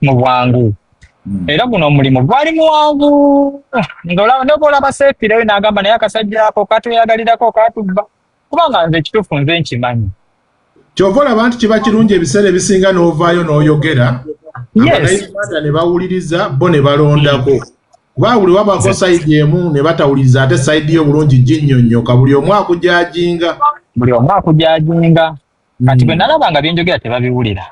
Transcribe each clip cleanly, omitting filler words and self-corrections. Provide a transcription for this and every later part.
mu bwangu. Era guno omulimu gwali muwanvu. Ngolaba nokola basefireyo n'agamba naye akasajja ako katweyagalirako katubba. Kubanga nze ekituufu nze nkimanyi. Kyova olaba nti kiba kirungi ebiseera ebisinga n'ovaayo n'oyogera. Yes. Ne bawuliriza bo ne balondako. Kuba buli wabako sayidi emu ne batawuliriza ate sayidi y'obulungi ginnyonnyoka buli omu akujajinga. Kati bwe nalaba nga byenjogera tebabiwulira.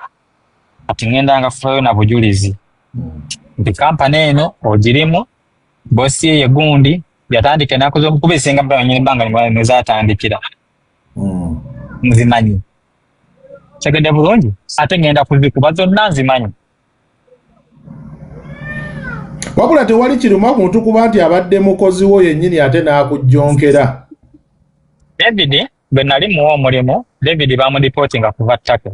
Kati ngenda nga fuayo na bujulizi. Nti kampani eno ogirimu bosi ye gundi yatandika ennaku z'omukubi singa banyini banga nezatandikira. Nzimanyi. Kyagende bulungi ate ngenda kuzikuba zonna nzimanyi. Wabula tewali kiruma muntu kuba nti abadde mukozi wo yennyini ate n'akujjonkera. David bwe nali muwa omulimu David bamudipotinga kuva ttake.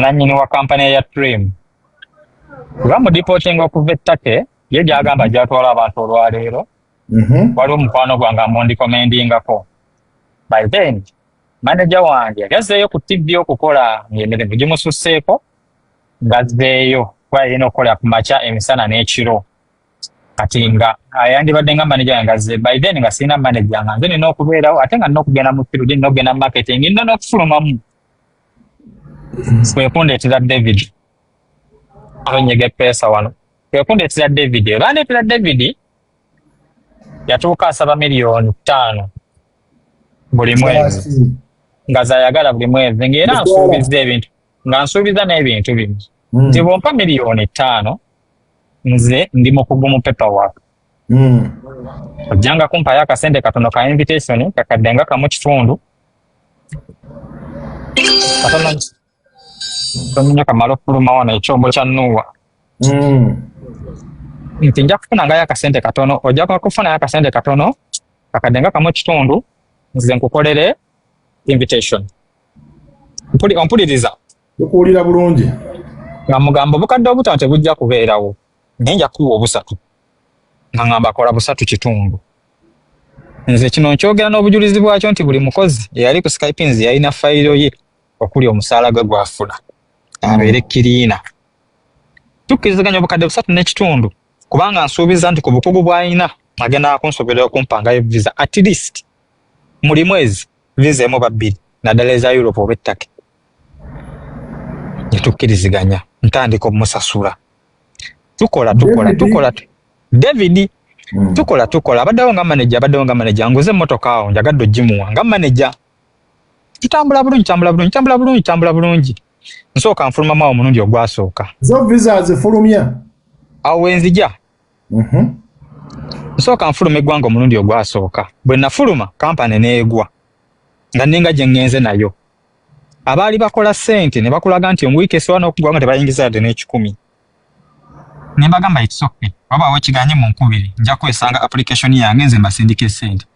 Nannyini wa kampani ya Trim. Bamudipotinga okuva ettake ye gy'agamba gy'atwala abantu olwaleero. Waliwo omukwano gwange amundikomendingako. By then manager wange yazeeyo ku TV okukola emirimu gimususseeko ngazzeeyo kuba yalina okukola ku makya emisana n'ekiro. Kati nga yandibadde nga manager wange azze by then nga sirina manager nga nze nina okubeerawo ate nga nina okugenda mu field nina okugenda mu marketing nina n'okufulumamu. Kwekundeetera David abanyege pesa wano. Kwekundeetera David bandeetera David yatuuka asaba $5,000,000 buli mwezi. Nga zayagala buli mwezi ng'era nsuubiza ebintu nga nsuubiza n'ebintu bimu. Nti bw'ompa $5,000,000 nze ndi mu kugumu paperwork. Ojjanga kumpayo akasente katono ka invitation kakadde nga kamu kitundu. Katono kamala okufuluma wano ekyombo kya Nuwa. Nti nja kufunangayo akasente katono ojja kufunayo akasente katono kakadde nga kamu kitundu nze nkukolere invitation. Ompuliriza. Okuwulira bulungi. Nga mugambo bukadde obutaano tebujja kubeerawo. Naye nja kuwa obusatu. Nga ngamba kola busatu kitundu. Nze kino nkyogera n'obujulizi bwakyo nti buli mukozi eyali ku Skype nzi yalina fayiro ye okuli omusaala gwe gwafuna. Abeere kiriina. Tukkiriziganya obukadde busatu n'ekitundu kubanga nsuubiza nti ku bukugu bw'alina agenda kunsoberera okumpangayo visa at least muli mwezi visa emu babiri naddala eza Europe oba ettake. Tukkiriziganya ntandika omusasula. Tukola. David tukola abaddewo nga manager nguze emmotoka awo njagadde ogimuwa nga manager. Kitambula bulungi. Nsooka nfulumamu awo omulundi ogwasooka. Zo visa zifulumya? Awo wenzija. Nsooka nfuluma eggwanga omulundi ogwasooka. Bwe nafuluma kampani neegwa. Nga ninga gye ngenze nayo. Abaali bakola ssente ne bakulaga nti omwiike esowa n'okugwanga tebayingiza yadde n'ekikumi. Ne mbagamba it's okay. Wabaawo ekiganye mu nkubiri nja kwesanga application yange nze mbasindike ssente.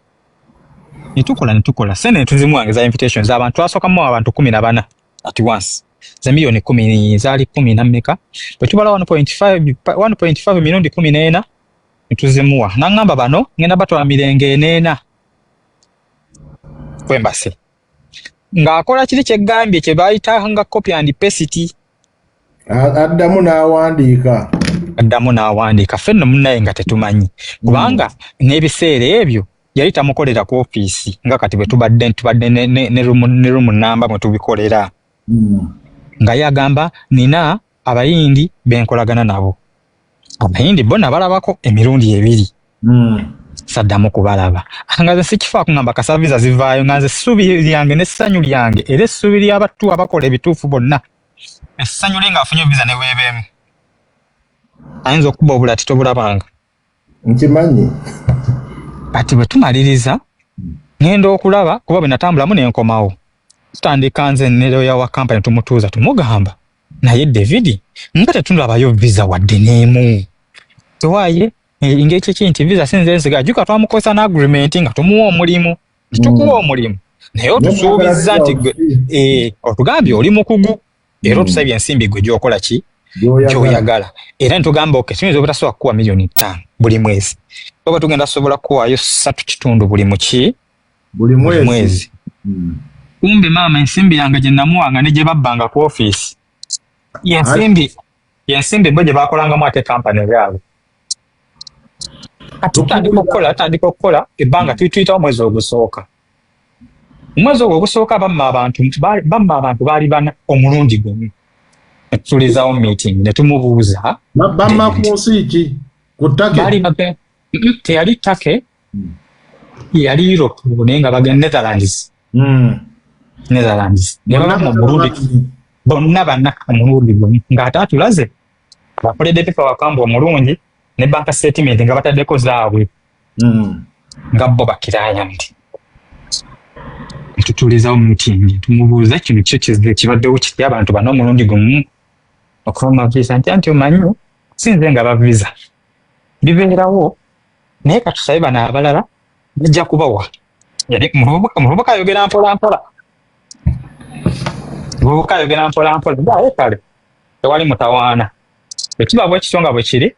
Ne tukola ssente ne tuzimuwange za invitation z'abantu twasookamu abantu 14 at once. Za milioni 10 zaali 10 na mmeka. Bwe tubala 1.5 mirundi 14 ne tuzimuwa. N'angamba bano ngenda batwala mirenge 4 kwembase. Ng'akola kiri kyeggambye kye bayitanga copy and paste. Addamu n'awandiika. Ffenno munnaye nga tetumanyi. Kubanga n'ebiseera ebyo yali tamukolera ku ofiisi nga kati bwe tubadde ne rumu namba mwe tubikolera. Nga yagamba nina abayindi benkolagana nabo. Abayindi bo nabalabako emirundi 2. Saddamu kubalaba. Nga nze sikifaako ngamba kasaviza zivaayo nga nze essuubi lyange n'essanyu lyange era essuubi ly'abattu abakola ebituufu bonna. Essanyu lye ng'afunye visa ne weebeemu. Ayinza okuba obula titobulabanga. Nkimanyi. Kati bwe tumaliriza ngenda okulaba kuba bwe natambulamu n'enkomawo. Tutandika nze ne lawyer wa kampani tumutuuza tumugamba naye David nga tetulabayo visa wadde n'emu. Tewaaye engeri nti visa sinze nsiga juka twamukozesa n'agreement nga tumuwa omulimu. Tukuwa omulimu naye otusuubiza nti otugambye oli mukugu era otusabye ensimbi gwe gy'okola ki gy'oyagala era ntugamba tuyinza obutasobola kukuwa $5,000,000 buli mwezi. Oba tugenda sobola kuwaayo 3 kitundu buli mwezi. Kumbe maama ensimbi yange gye namuwanga ne gye babbanga ku ofiisi yensimbi bwe gye bakolangamu ate kampani yaabwe. Kati tutandika okukola ebbanga tuyitawo omwezi ogusooka. Omwezi ogwo ogusooka bamma abantu baali bana omulundi gumu. Tulizawo meeting ne tumubuuza. Bamma ku nsi ki? Ku ttake? Teyali ttake. Yali Europe naye nga bagenda Netherlands. Netherlands. Ne baba mu Burundi. Bonna banna omulundi gumu. Ng'ate atulaze. Bakoledde pepa wakambwa omulungi ne banka statement nga bataddeko zaabwe. Nga bo bakiraaya nti. Tutulizawo meeting. Tumubuuza kino kibaddewo kiti abantu bano omulundi gumu. Okufuna visa nti omanyi sinze nga ba visa. Bibeerawo naye katusabe bano abalala bijja kubawa. Yali muvubuka ayogera mpola. Baye kale tewali mutawaana. Ekiba bwe kityo nga bwe kiri.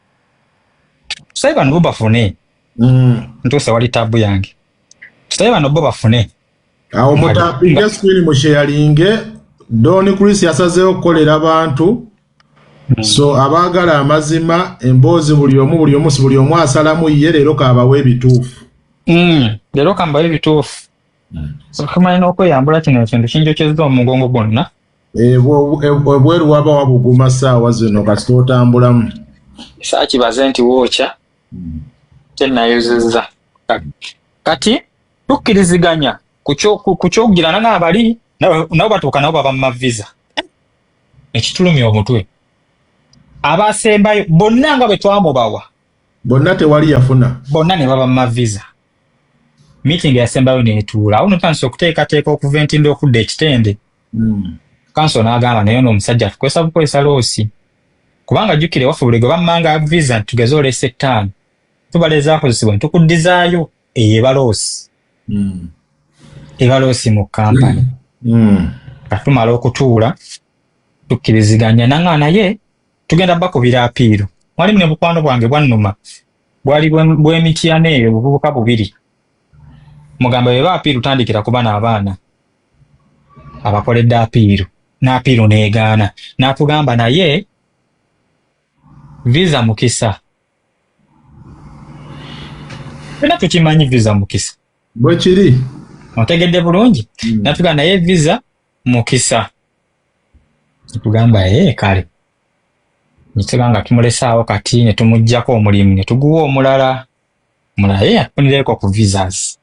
Tusabe bano bo bafune. Ntuuse wali tabu yange. Tusabe bano bo bafune. Awo mutapinga screen mu sharing. Doni Chris yasazeewo okukolera abantu. So abaagala amazima emboozi buli omu asalamu ye leero kaabawe ebituufu. Leero kambawe ebituufu. So kamanya n'okweyambula kino ekintu kinjokyezza omugongo gwonna. Ebweru waba wabuguma ssaawa zino kasita otambulamu. Saakibaze nti wookya kyenayozezza. Kati tukkiriziganya ku kyogirana n'abali nabo batuuka nabo baba mu mavisa. Ekitulumya omutwe. Abasembayo bonna nga bwe twamubawa. Bonna tewali yafuna. Bonna ne baba mu mavisa. Meeting yasembayo neetuula. Awo notandise okuteekateeka okuva entindo okudda ekitende. Kanso n'agamba naye n'omusajja tukwesa loosi. Kubanga jjukire waffe buli gwe bammanga visa tugeze olesa 5. Tubaleza akozesebwa ne tukuddizaayo eba loosi. Eba loosi mu kampani. Katumala okutuula tukkiriziganya nanga naye tugenda bakubira apiiro. Mwalimu ne bukwano bwange bwannuma. Bwali bw'emityana eyo buvubuka bubiri. Mugamba bwe apiiro tandikira ku bana abaana. Abakoledde apiiro. N'apiiro neegaana. N'atugamba naye visa mukisa. Era tukimanyi visa mukisa. Bwe kiri. Otegedde bulungi. N'atugamba naye visa mukisa. Tugamba kale. Nituganga tumulesaawo kati ne tumuggyako omulimu ne tuguwa omulala. Omulala ye yatufunireko ku visas.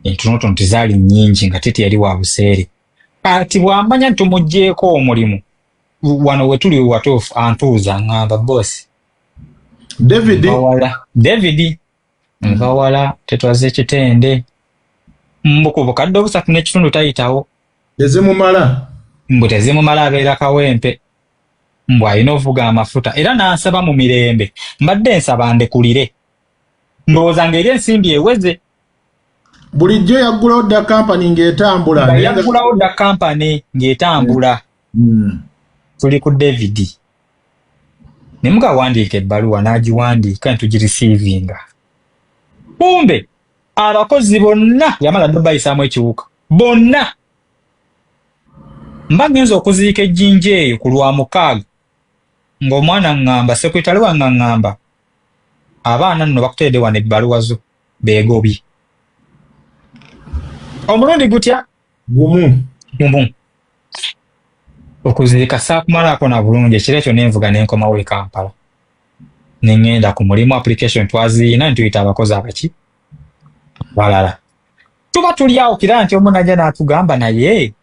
Entunotono tezaali nnyingi nga titi yali wa buseere. Kati bw'amanya tumuggyeko omulimu. Wano we tuli watuufu antuuza ngamba boss. David. Nva wala tetwaze kitende. Mbuku bukadde obusatu n'ekitundu tayitawo. Tezimumala. Mbu tezimumala abeera kawempe. Mbw alina ovuga amafuta era n'ansaba mu mirembe. Mbadde nsaba ndekulire. Ndowooza ng'eri ensimbi eweze. Bulijjo yaggulawo dda kampani ng'etambula. Yaggulawo dda kampani ng'etambula. Tuli ku David. Ne mugawandiika ebbaluwa n'agiwandiika ne tugirisiivinga. Kumbe abakozi bonna yamala dde bayisaamu ekiwuka. Bonna. Mba ngenza okuziika ejjinja eyo ku Lwamukaaga. Ng'omwana ngamba sekretale wange ngamba abaana nno bakutedde wano ebbaluwa zo beegobye. Omulundi gutya? Gumu. Okuziika saakumalako na bulungi ekiro ekyo nenvuga n'enkomawo e Kampala. Ne ngenda ku mulimu application twaziina ne tuyita abakozi abaki balala. Tuba tuli awo kira nti omu najja n'atugamba naye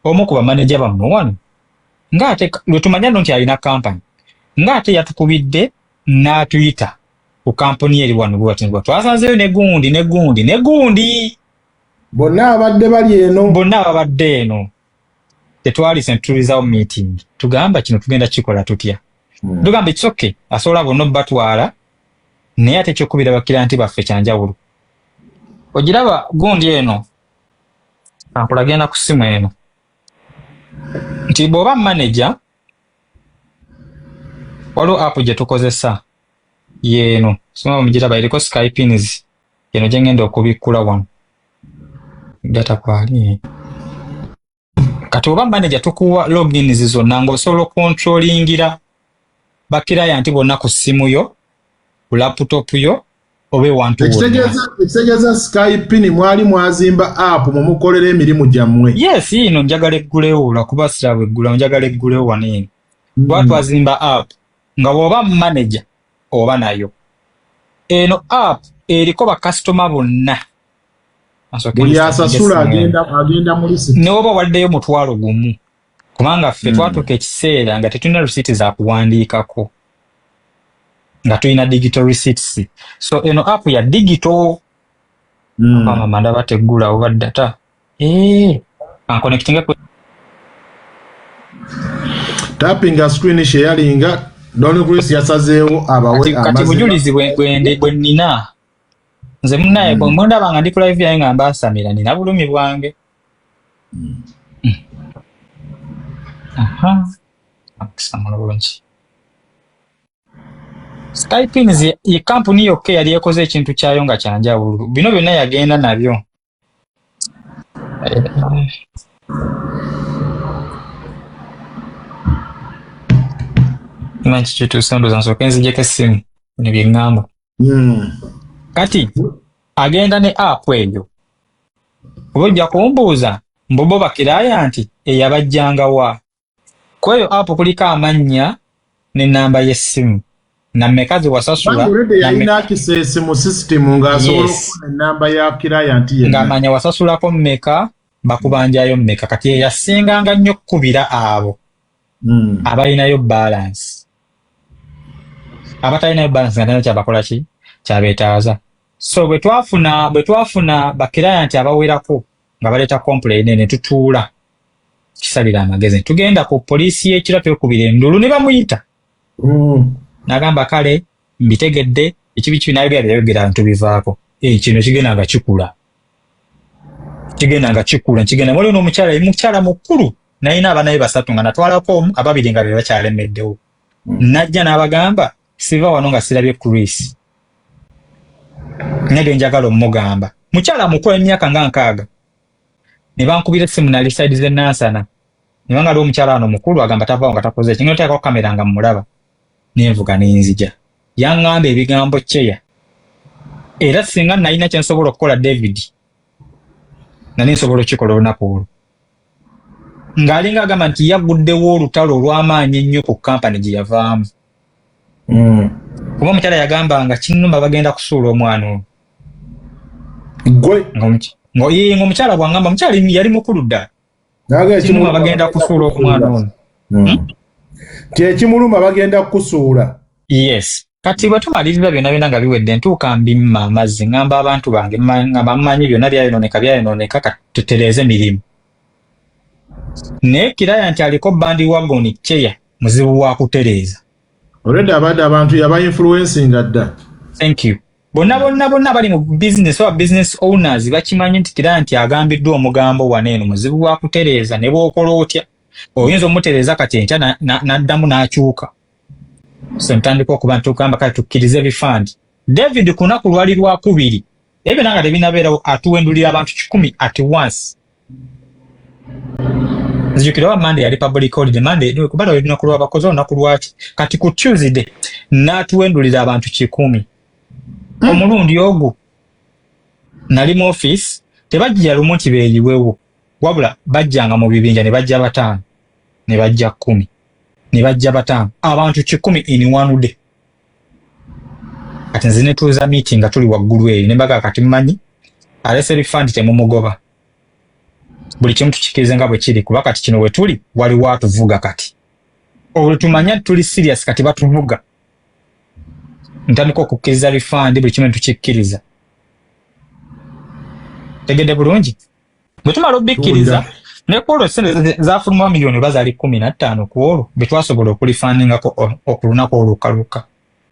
omu ku bamaneja bammwe wano ng'ate lwe tumanya nno nti alina kampani ng'ate yatukubidde n'atuyita ku kampuni eri wano bw'atinibwa twasanzeyo ne gundi. Bonna abadde eno. Tetwalise ne tutulizawo meeting. Tugamba kino tugenda kikola tutya. Tugamba kisoke asobola bonna batwala naye ate kyokubira bakiranti baffe kyanjawulo. Ogiraba gundi eno. Kampala genda ku ssimu eno. Nti bw'oba manager waliwo app gye tukozesa yeeno sima mugiraba eriko Skypins eno gye ngenda okubikkula wano data kwali kati oba manager tukuwa logins zonna ng'osobola controllingira ba client bonna ku ssimu yo ku laptop yo oba ewantu wonna. Ekitegeeza Skype ni mwali mwazimba app mumukolera emirimu gyammwe. Yes, ino njagala eggulewo lwakuba siraba eggulawo njagala eggulewo wano eno. Twazimba app nga bw'oba manager oba nayo. Eno app eriko bakasitoma bonna. Buli asasula agenda mu lisiti. Ne oba waddeyo mutwalo gumu. Kubanga ffe twatuuka ekiseera nga tetulina receipts za kuwandiikako. Nga tulina digital receipts. So eno app ya digital. Mama ndaba teggula oba data. Connecting up. Tapping a screen sharing Don Chris yasazeewo abawe amazima. Kati bujulizi bwe nina. Nze munnaye bwe ndaba nga ndi ku live yange nga mbasamira nina bulumi bwange. Akisamula bulungi. Skype ye kampuni yokka yali ekoze ekintu kyayo nga kyanjawulo. Bino byonna yagenda nabyo. Manchi kitu sando za nsooke nzijeko essimu ne bye ŋŋamba. Kati agenda ne app eyo. Oba ojja kumbuuza mbobo bakiraya nti eyabajjanga wa. Ku eyo app kuliko amannya n'ennamba y'essimu. Na mmekazi wasasula yalina access mu system ng'asobola okufuna ennamba ya client yenna. Ng'amanya wasasulako mmeka bakubanjayo mmeka kati eyasinganga nnyo kkubira abo abalinayo balance. Abatalinayo balance nga kyabakola ki kyabeetaaza. So bwe twafuna bakiraya nti abawerako nga baleeta complaint ne tutuula kisalira amagezi. Tugenda ku poliisi y'ekiro twekubira endulu ne bamuyita. Nagamba kale mbitegedde ekibi nayogera abantu bivaako. Kino kigenda nga kikula. Kigenda mwali n'omukyala mukulu nayina abanaye basatu nga natwalako omu ababiri nga be bakyalemeddewo. Najja n'abagamba siva wano nga sirabye Chris. Nage njagala omugamba. Mukyala mukulu emyaka nga 6. Ne bankubira essimu nali side ze Nansana. Ne bangala omukyala wano mukulu agamba tavaawo nga takoze ekyo teekako kamera nga mmulaba. Nenvuga n'enzija. Yaŋŋamba ebigambo kyeya. Era singa nalina kye nsobola okukola David. Nali nsobola okikola olunaku olwo. Ng'alinga agamba nti yaguddewo olutalo olw'amaanyi ennyo ku kampani gye yavaamu. Kuba omukyala yagambanga kinnuma bagenda kusuula omwana ono. Ng'omukyala bw'angamba omukyala yali mukulu ddala. Kinnuma bagenda kusuula omwana ono. Kyekimuluma bagenda kukusuula. Yes. Kati bwe tumaliriza byonna nga biwedde ntuuka mbimma amazzi ngamba abantu bange nga bamanyi byonna byayonooneka kati tutereeze emirimu. Naye kiraya nti aliko bandi wagoni kyeya muzibu wa kutereeza. Already abadde abantu yaba influencinga dda. Thank you. Bonna bali mu business oba business owners bakimanyi nti kiraya nti agambiddwa omugambo waneeno muzibu wa kutereeza ne bw'okola otya. Oyinza omutereeza kati enkya n'addamu n'akyuka. So ntandika okuba ntugamba kati tukkirize ebifandi. David ku lunaku lwali lwakubiri. Ebyo nanga tebinabeerawo atuwendulira abantu 10 at once. Nzijukira wa Monday yali public holiday. Monday kubala olunaku lw'abakozi olunaku lwaki. Kati ku Tuesday n'atuwendulira abantu 10. Omulundi ogwo nali mu office tebajja lumu nti beeyiwewo. Wabula bajjanga mu bibinja ne bajja 5 ne bajja 10 ne bajja 5 abantu 10 in one day. Kati nze ne tuuza meeting nga tuli waggulu eyo ne mbaga kati mmanyi alese refund temumugoba. Buli kimu tukikirize nga bwe kiri kuba kati kino we tuli waliwo atuvuga kati. Olwo tumanya tuli serious kati batuvuga. Ntandika okukkiriza refund buli kimu tukikkiriza. Tegedde bulungi? Bwe tumala obikkiriza ne kwolwo sente zafuluma miliyoni bazaali 15 ku olwo bwe twasobola okulifandingako okulunaku olukaluka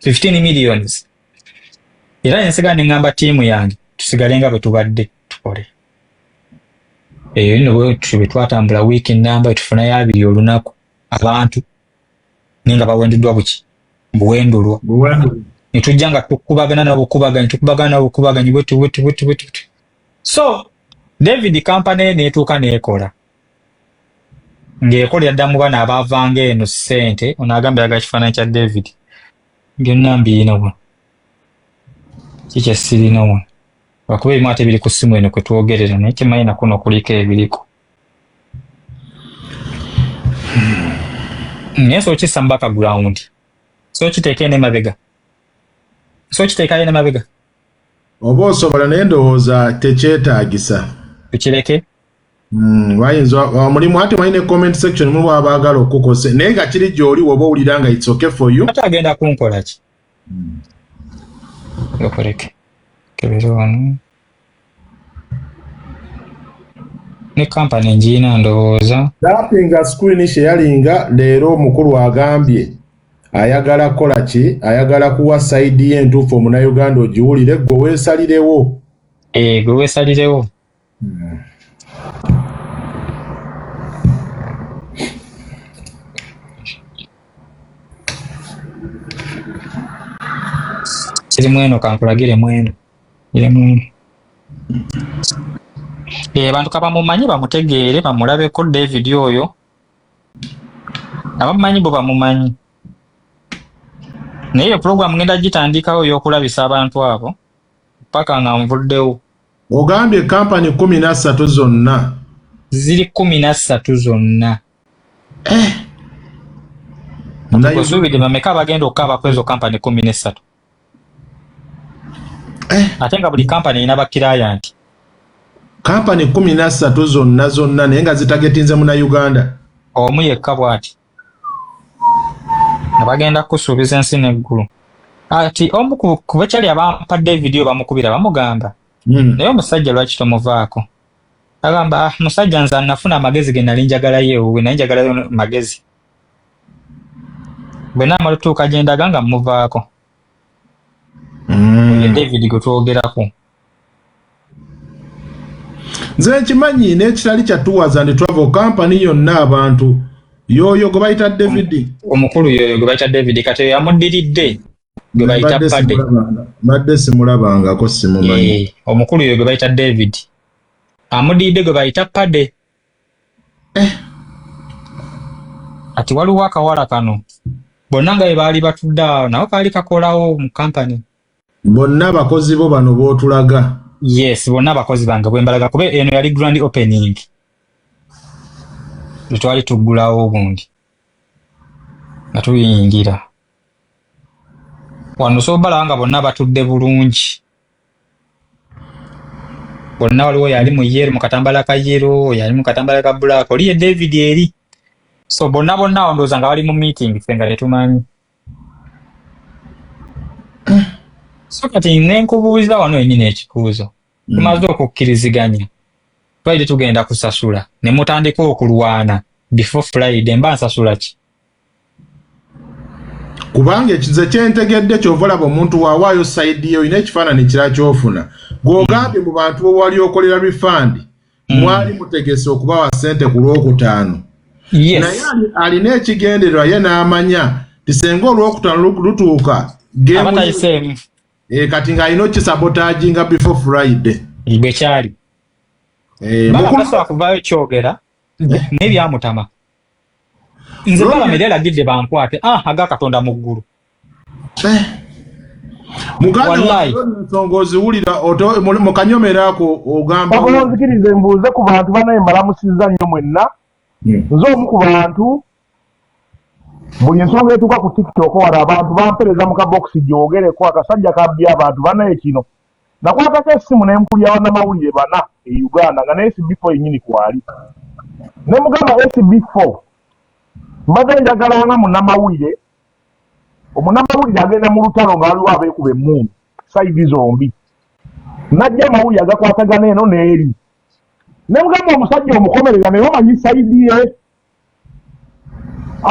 15 millions. Era ensiga ne ngamba ttiimu yange tusigale nga bwe tubadde tukole. Eyo nno bwe twatambula wiiki nnamba etufunayo 2 olunaku abantu ninga bawenduddwa buki buwendulwa. Ne tujja nga tukubagana n'obukubaganya bwetu. So David company neetuuka neekola. ng'ekolera ddamu bana abaavanga eno ssente ono agambye aga kifaananyi kya David byonna mbiyina wa kikye sirina wa lwakuba ebimu ate biri ku ssimu eno kwe twogerera naye kimanyi nakuno kuliko ebiriko naye so kissa mu background so kiteeka ene mabega so kiteekayo ne mabega oba osobola naye ndowooza tekyetaagisa tukireke bayinza mulimu ate mwine comment section mu bw'abaagala okukose naye nga kiri gy'oli woba owulira nga it's okay for you ate agenda kunkola ki yokoreke kebere wano ne kampani njiina ndowooza tappinga screen sharinga leero omukulu agambye ayagala kola ki ayagala kuwa side ye entuufu omunnayuganda ogiwulire gwe weesalirewo gwe weesalirewo kiri mweno kankulagire mweno ire mweno bantu kabamumanyi bamutegeere bamulabeko David oyo abamumanyi bo bamumanyi naye program ngenda gitandikawo y'okulabisa abantu abo paka nga nvuddewo ogambye kampani 13 zonna ziri 13 zonna osuubidde bameka bagenda okukaaba kwezo kampani 13 ate nga buli kampani erina bakirayanti kampani 13 zonna naye nga zitagetinze munnayuganda omu yekka bw'ati nga bagenda kusuubiza ensi n'eggulu ati omu ku bekyali abampa David oyo bamukubira bamugamba naye omusajja lwaki tomuvaako agamba musajja nze nafuna amagezi ge nali njagalayo ewuwe naye njagalayo magezi bwe naamala otuuka gye ndaga nga mmuvaako oyo David gwe twogerako nze nkimanyi n'ekitali kyatuwaza and travel company yonna abantu yoyo gwe bayita David omukulu yoyo gwe bayita David kati oyo amuddiridde gwe bayita Padde badde simulabangako simumanyi omukulu yoyo gwe bayita David amuddiridde gwe bayita Padde ati waliwo akawala kano bonna nga bwe baali batudde awo nawo kaali kakolawo mu kampani bonna abakozi bo bano bootulaga yes bonna abakozi bange bwe mbalaga kuba eno yali grand opening twali tuggulawo obundi nga tuyingira wano sobalaba nga bonna batudde bulungi bonna waliwo yali mu yero mu katambala ka yero yali mu katambala ka black oli ye David eri so bonna ndowooza nga bali mu meeting ffe nga tetumanyi so kati nenkubuuza wano yennyini ekikuuzo tumaze okukkiriziganya twalire tugenda kusasula ne mutandika okulwana before Friday mba nsasula ki kubanga ekize kyentegedde kyova olaba omuntu waawaayo sayidi yo olina ekifaananyi kira kyofuna gw'ogambye mu bantu bo wali okolera refund mwali mutegese okubawa ssente ku Lwokutaano naye alina ekigendererwa ye n'amanya tisenga Olwokutaano lutuuka kati ng'alina okisabotaaginga before Friday bwe kyali basobola kuvaayo kyogera n'ebyamutama nze balamere eragidde bankwate aga Katonda mu ggulu muganda ensonga oziwulira mu kanyomerako ogamba nzikirize mbuuze ku bantu banaye mbalamusizza nnyo mwenna nze omu ku bantu buli ensonga etuuka ku TikTok wala abantu bampereza mu kabokisi gyogereko akasajja kabbye abantu banaye kino nakwatako essimu n'empulya bannamawulire bana e Uganda nga ne SB4 yennyini kwali ne mugamba SB4 mbadde njagala nga munnamawulire omunnamawulire agenda mu lutalo nga waliwo abeekuba emmundu sayidi zombi najja amawulire agakwatagana eno n'eri ne mugamba omusajja omukomerera naye omanyi sayidi ye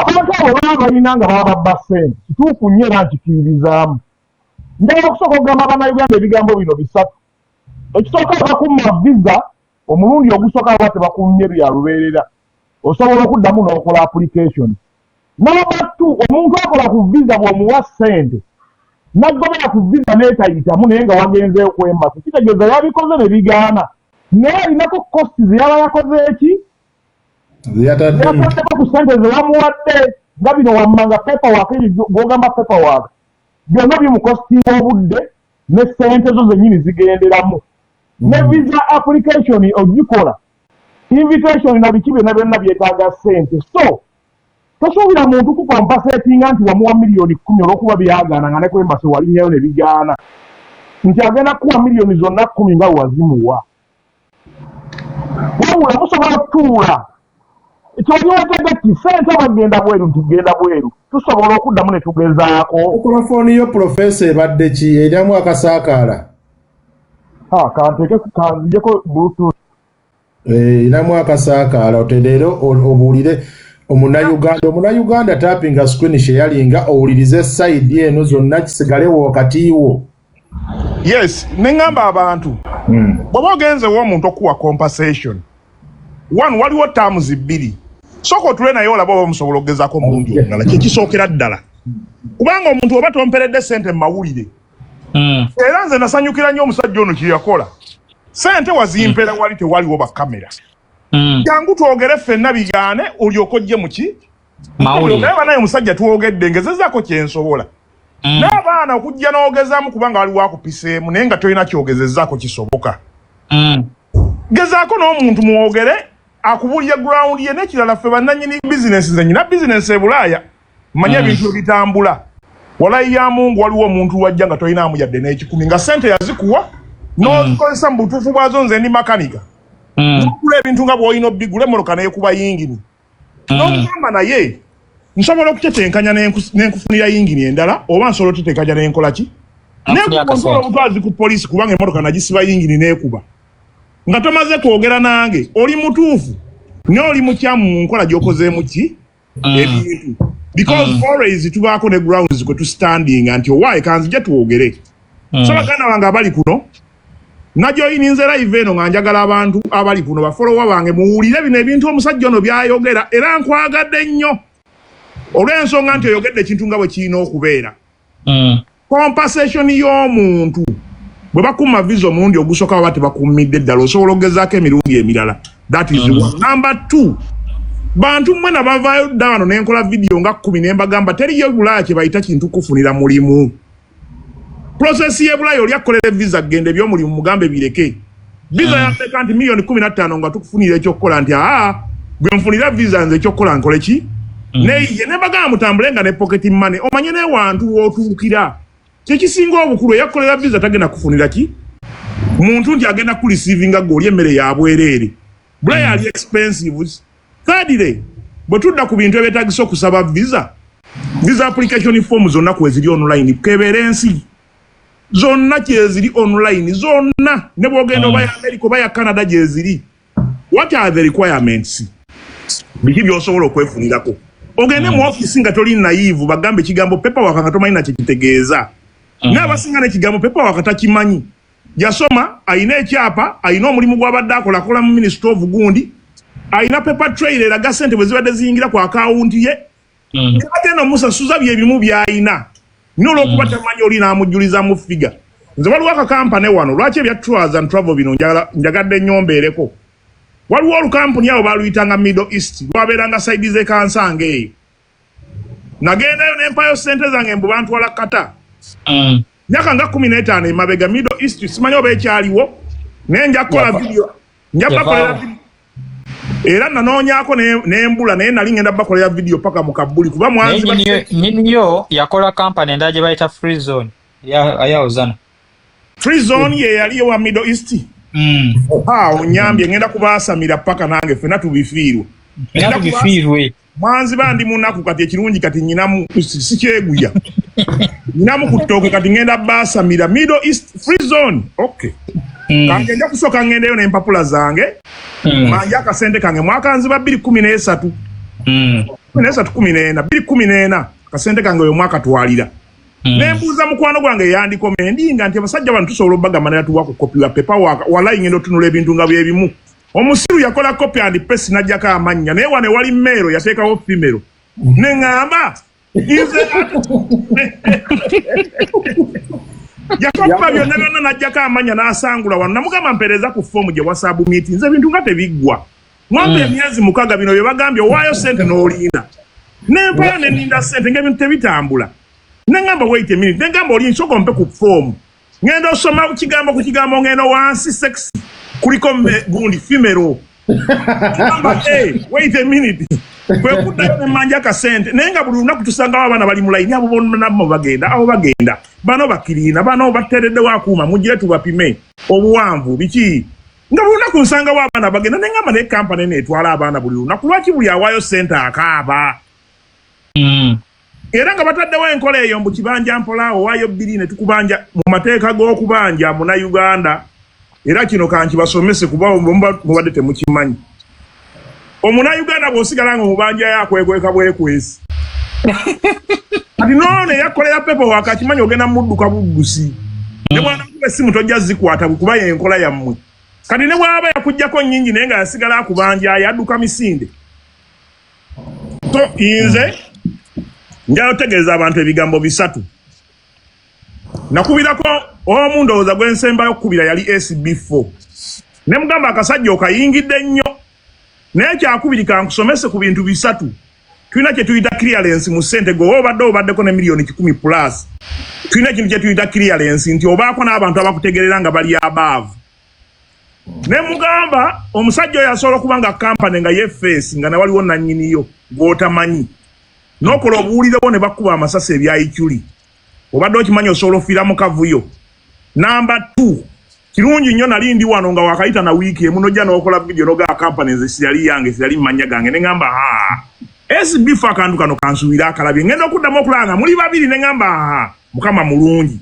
abantu abo baba balina nga baba babba ssente kituufu nnyo era nkikiririzaamu njagala okusooka okugamba bannayuganda ebigambo bino bisatu ekisooka bakumma visa omulundi ogusooka baba tebakumye bya lubeerera osobola okuddamu n'okola application n'abatu omuntu akola ku visa bw'omuwa ssente naggobera ku visa n'etayitamu naye nga wagenzeeyo kwembaso kitegeeza yabikoze ne bigaana naye alinako kosti ze yaba yakoze eki yataddemu ku ssente ze bamuwadde nga bino wammanga paperwork gwogamba paperwork byonna bimukostinga obudde ne ssente zo zennyini zigenderamu ne visa application ogikola invitation na biki byonna byonna byetaaga ssente so tosuubira muntu kukompasetinga nti wamuwa miliyoni 10 olw'okuba byagaana nga ne kwembase walinyayo ne bigaana nti agenda kuwa miliyoni zonna 10 nga wazimuwa wabula musobola kutuula kyoliwategeka ti ssente bagenda bweru ntigenda bweru tusobola okuddamu ne tugezaako mikrofoni yo profesa ebadde ki eryamu akasaakaala kanteeke kanzijeko bluetooth eryamu akasaakaala otereero obuulire omunayuganda tappinga screen sheyalinga owulirize side eno zonna kisigalewo wakati wo. Yes, nengamba abantu bw'oba ogenzewo omuntu okuwa compensation one waliwo terms bbiri soko otule naye olaba oba omusobola okugezaako omulundi omulala kyekisookera ddala kubanga omuntu oba tomperedde ssente mu mawulire era nze nasanyukira nnyo omusajja ono kye yakola ssente wazimpera wali tewaliwo bakamera jangu twogere ffenna bigaane olyoka ojje muki mawulire naye omusajja twogedde ngezezaako kyensobola n'abaana okujja n'ogezaamu kubanga waliwo akupiseemu naye nga tolina kyogezezzaako kisoboka gezaako n'omuntu mwogere akubulya ground ye n'ekirala ffe bannannyini bizinesi ze nyina bizinesi e Bulaaya manye ebintu ebitambula walayi ya Mungu waliwo omuntu wajja nga tolinaamu yadde n'ekikumi nga ssente yazikuwa n'ozikozesa mu butuufu bwazo nze ndi makanika n'okula ebintu nga bw'olina obbigula emmoloka n'ekuba yingini n'omugamba naye nsobola okutetenkanya n'enkufunira yingini endala oba nsobola okutetenkanya n'enkola ki n'ekuba obutwazi ku poliisi kubanga emmotoka nagisiba yingini n'ekuba nga tomaze kwogera nange oli mutuufu n'oli mukyamu mu nkola gy'okozeemu ki ebintu because always tubaako ne grounds kwe tustandinga nti owaaye kanzijja twogere so baganda bange abali kuno najoyininze live eno nga njagala abantu abali kuno bafolowa bange muwulire bino ebintu omusajja ono byayogera era nkwagadde nnyo olw'ensonga nti oyogedde ekintu nga bwe kirina okubeera compensation y'omuntu bwe bakuma visa omulundi ogusooka baba tebakummidde ddala osobola okugezaako emirundi emirala that is one. Number 2 bantu mmwe nabavaayo dda wano n'enkola vidiyo nga 10 ne mbagamba teriyo Bulaaya kye bayita kintu kufunira mulimu process ye Bulaaya oli akolera visa gende by'omulimu mugambe bireke visa yateka nti miliyoni 15 nga tukufunira ekyokukola nti gwe nfunira visa nze ekyokukola nkole ki neye ne bagamba mutambule nga ne pocket money omanye ne wantu wootuukira kyekisinga obukulu eyakolera visa tagenda kufunira ki muntu nti agenda ku receivinga goli emmere ya bwereere Bulaaya ali expensive. Thirdly, bwe tudda ku bintu ebyetaagisa okusaba visa application form zonna kweziri online kebera ensi zonna kyeziri online zonna ne bwogenda oba ya America oba ya Canada gyeziri what are the requirements biki by'osobola okwefunirako ogende mu office nga toli naive bagambe ekigambo paperwork nga tomanyi nakyo kitegeeza n'abasinga n'ekigambo paperwork takimanyi yasoma ayina ekyapa ayina omulimu gw'abadde akola mu Ministry of Gundi ayina paper trail eraga ssente bwe zibadde ziyingira ku akawunti ye ate eno musasuza byebimu byayina n'olwokuba tamanyi oli n'amujjuliza mu figa nze waliwo akakampani wano lwaki ebya tours and travel bino njagadde nnyo mbeereko waliwo olukampuni awo baluyitanga Middle East lwabeeranga saidi z'ekansanga eyo nagendayo n'empayo ssente zange mbu bantwala kata myaka nga 15 emabega Middle East simanyi oba ekyaliwo naye nja kukola vidiyo nja bakolera vidiyo era nanoonyaako n'embula naye nali ngenda bakolera vidiyo paka mu Kabuli kuba mwanzi nyiniyo yakola kampani endala gye bayita Free Zone ayaozana Free Zone ye yali wa Middle East onyambye ngenda kubaasamira paka nange ffenna tubifiirwe mwanzi bandi munaku kati ekirungi kati nyinamu sikyeguya nyinamu ku ttooke kati ngenda baasamira Middle East Free Zone okay kange nja kusooka ngendeyo n'empapula zange manja akasente kange mwakanziba 2013 2014 akasente kange oyo mwaka twalira nembuuza mukwano gwange yandikomendi nti abasajja bano tusobola obbagamba naye tuwa ku kopi wa paperwork walayi ngenda otunula ebintu nga byebimu omusiru yakola copy and paste najjako amannya naye wane wali mmeero yateekawo femero neŋŋamba yakopa byonna byonna najjako amannya n'asangula wano namugamba mpeereza ku foomu gye wasaabu meeting nze ebintu nga tebiggwa mwambe emyezi mukaga bino bye bagambye owaayo sente n'olinda nempala neninda sente ng'ebintu tebitambula nengamba wait a minute nengamba oli nsoko mpe ku form ngenda osoma kigambo ku kigambo ngeno wansi sexy kuliko gundi female nengamba wait a minute kwe kuddayo ne manja ka sente nenga buli lunaku tusanga abana bali mu line abo bonna bagenda bano bakirina bano bateredde wakuuma mujire tubapime obuwanvu biki nga buli lunaku nsanga abana bagenda nengamba ne company netwala abana buli lunaku lwaki buli awaayo sente akaaba era nga bataddewo enkola eyo mbu kibanja mpola owaayo bbiri ne tukubanja mu mateeka g'okubanja muna Uganda era kino kankibasomese kuba mubadde temukimanyi omuna Uganda bw'osigala nga mubanja yakwegweka bwekwesi kati noone yakolera pepo wakakimanyi ogenda mudduka buddusi ne bwana kuba essimu tojja zikwata kuba yenkola yammwe kati ne bwaba yakuggyako nnyingi naye nga yasigala akubanja yadduka misinde to inze njalo tegeeza abantu ebigambo bisatu nakubirako omu ndowooza gwensembayo okukubira yali SB4 ne mugamba akasajja okayingidde nnyo naye kyakubiri kankusomese ku bintu bisatu tulina kye tuyita clearance mu ssente gwe obaddeko ne miliyoni 10 plus tulina ekintu kye tuyita clearance nti obaako n'abantu abakutegerera nga bali above ne mugamba omusajja oyo asobola okuba nga kampani nga yefeesi nga ne waliwo nannyiniyo gw'otamanyi n'okola obuwulirewo ne bakuba amasasi ebyayiculi obadde okimanyi osobola ofiira mu kavuyo namba 2 kirungi nnyo nali ndi wano nga wakayita na wiiki emu nojja n'okola vidiyo nogaa kampani nze siyali yange siyali mmanya gange ne ngamba SB4 akantu kano kansuubira akalabye ngenda okuddamu okulanga muli babiri ne ngamba mukama mulungi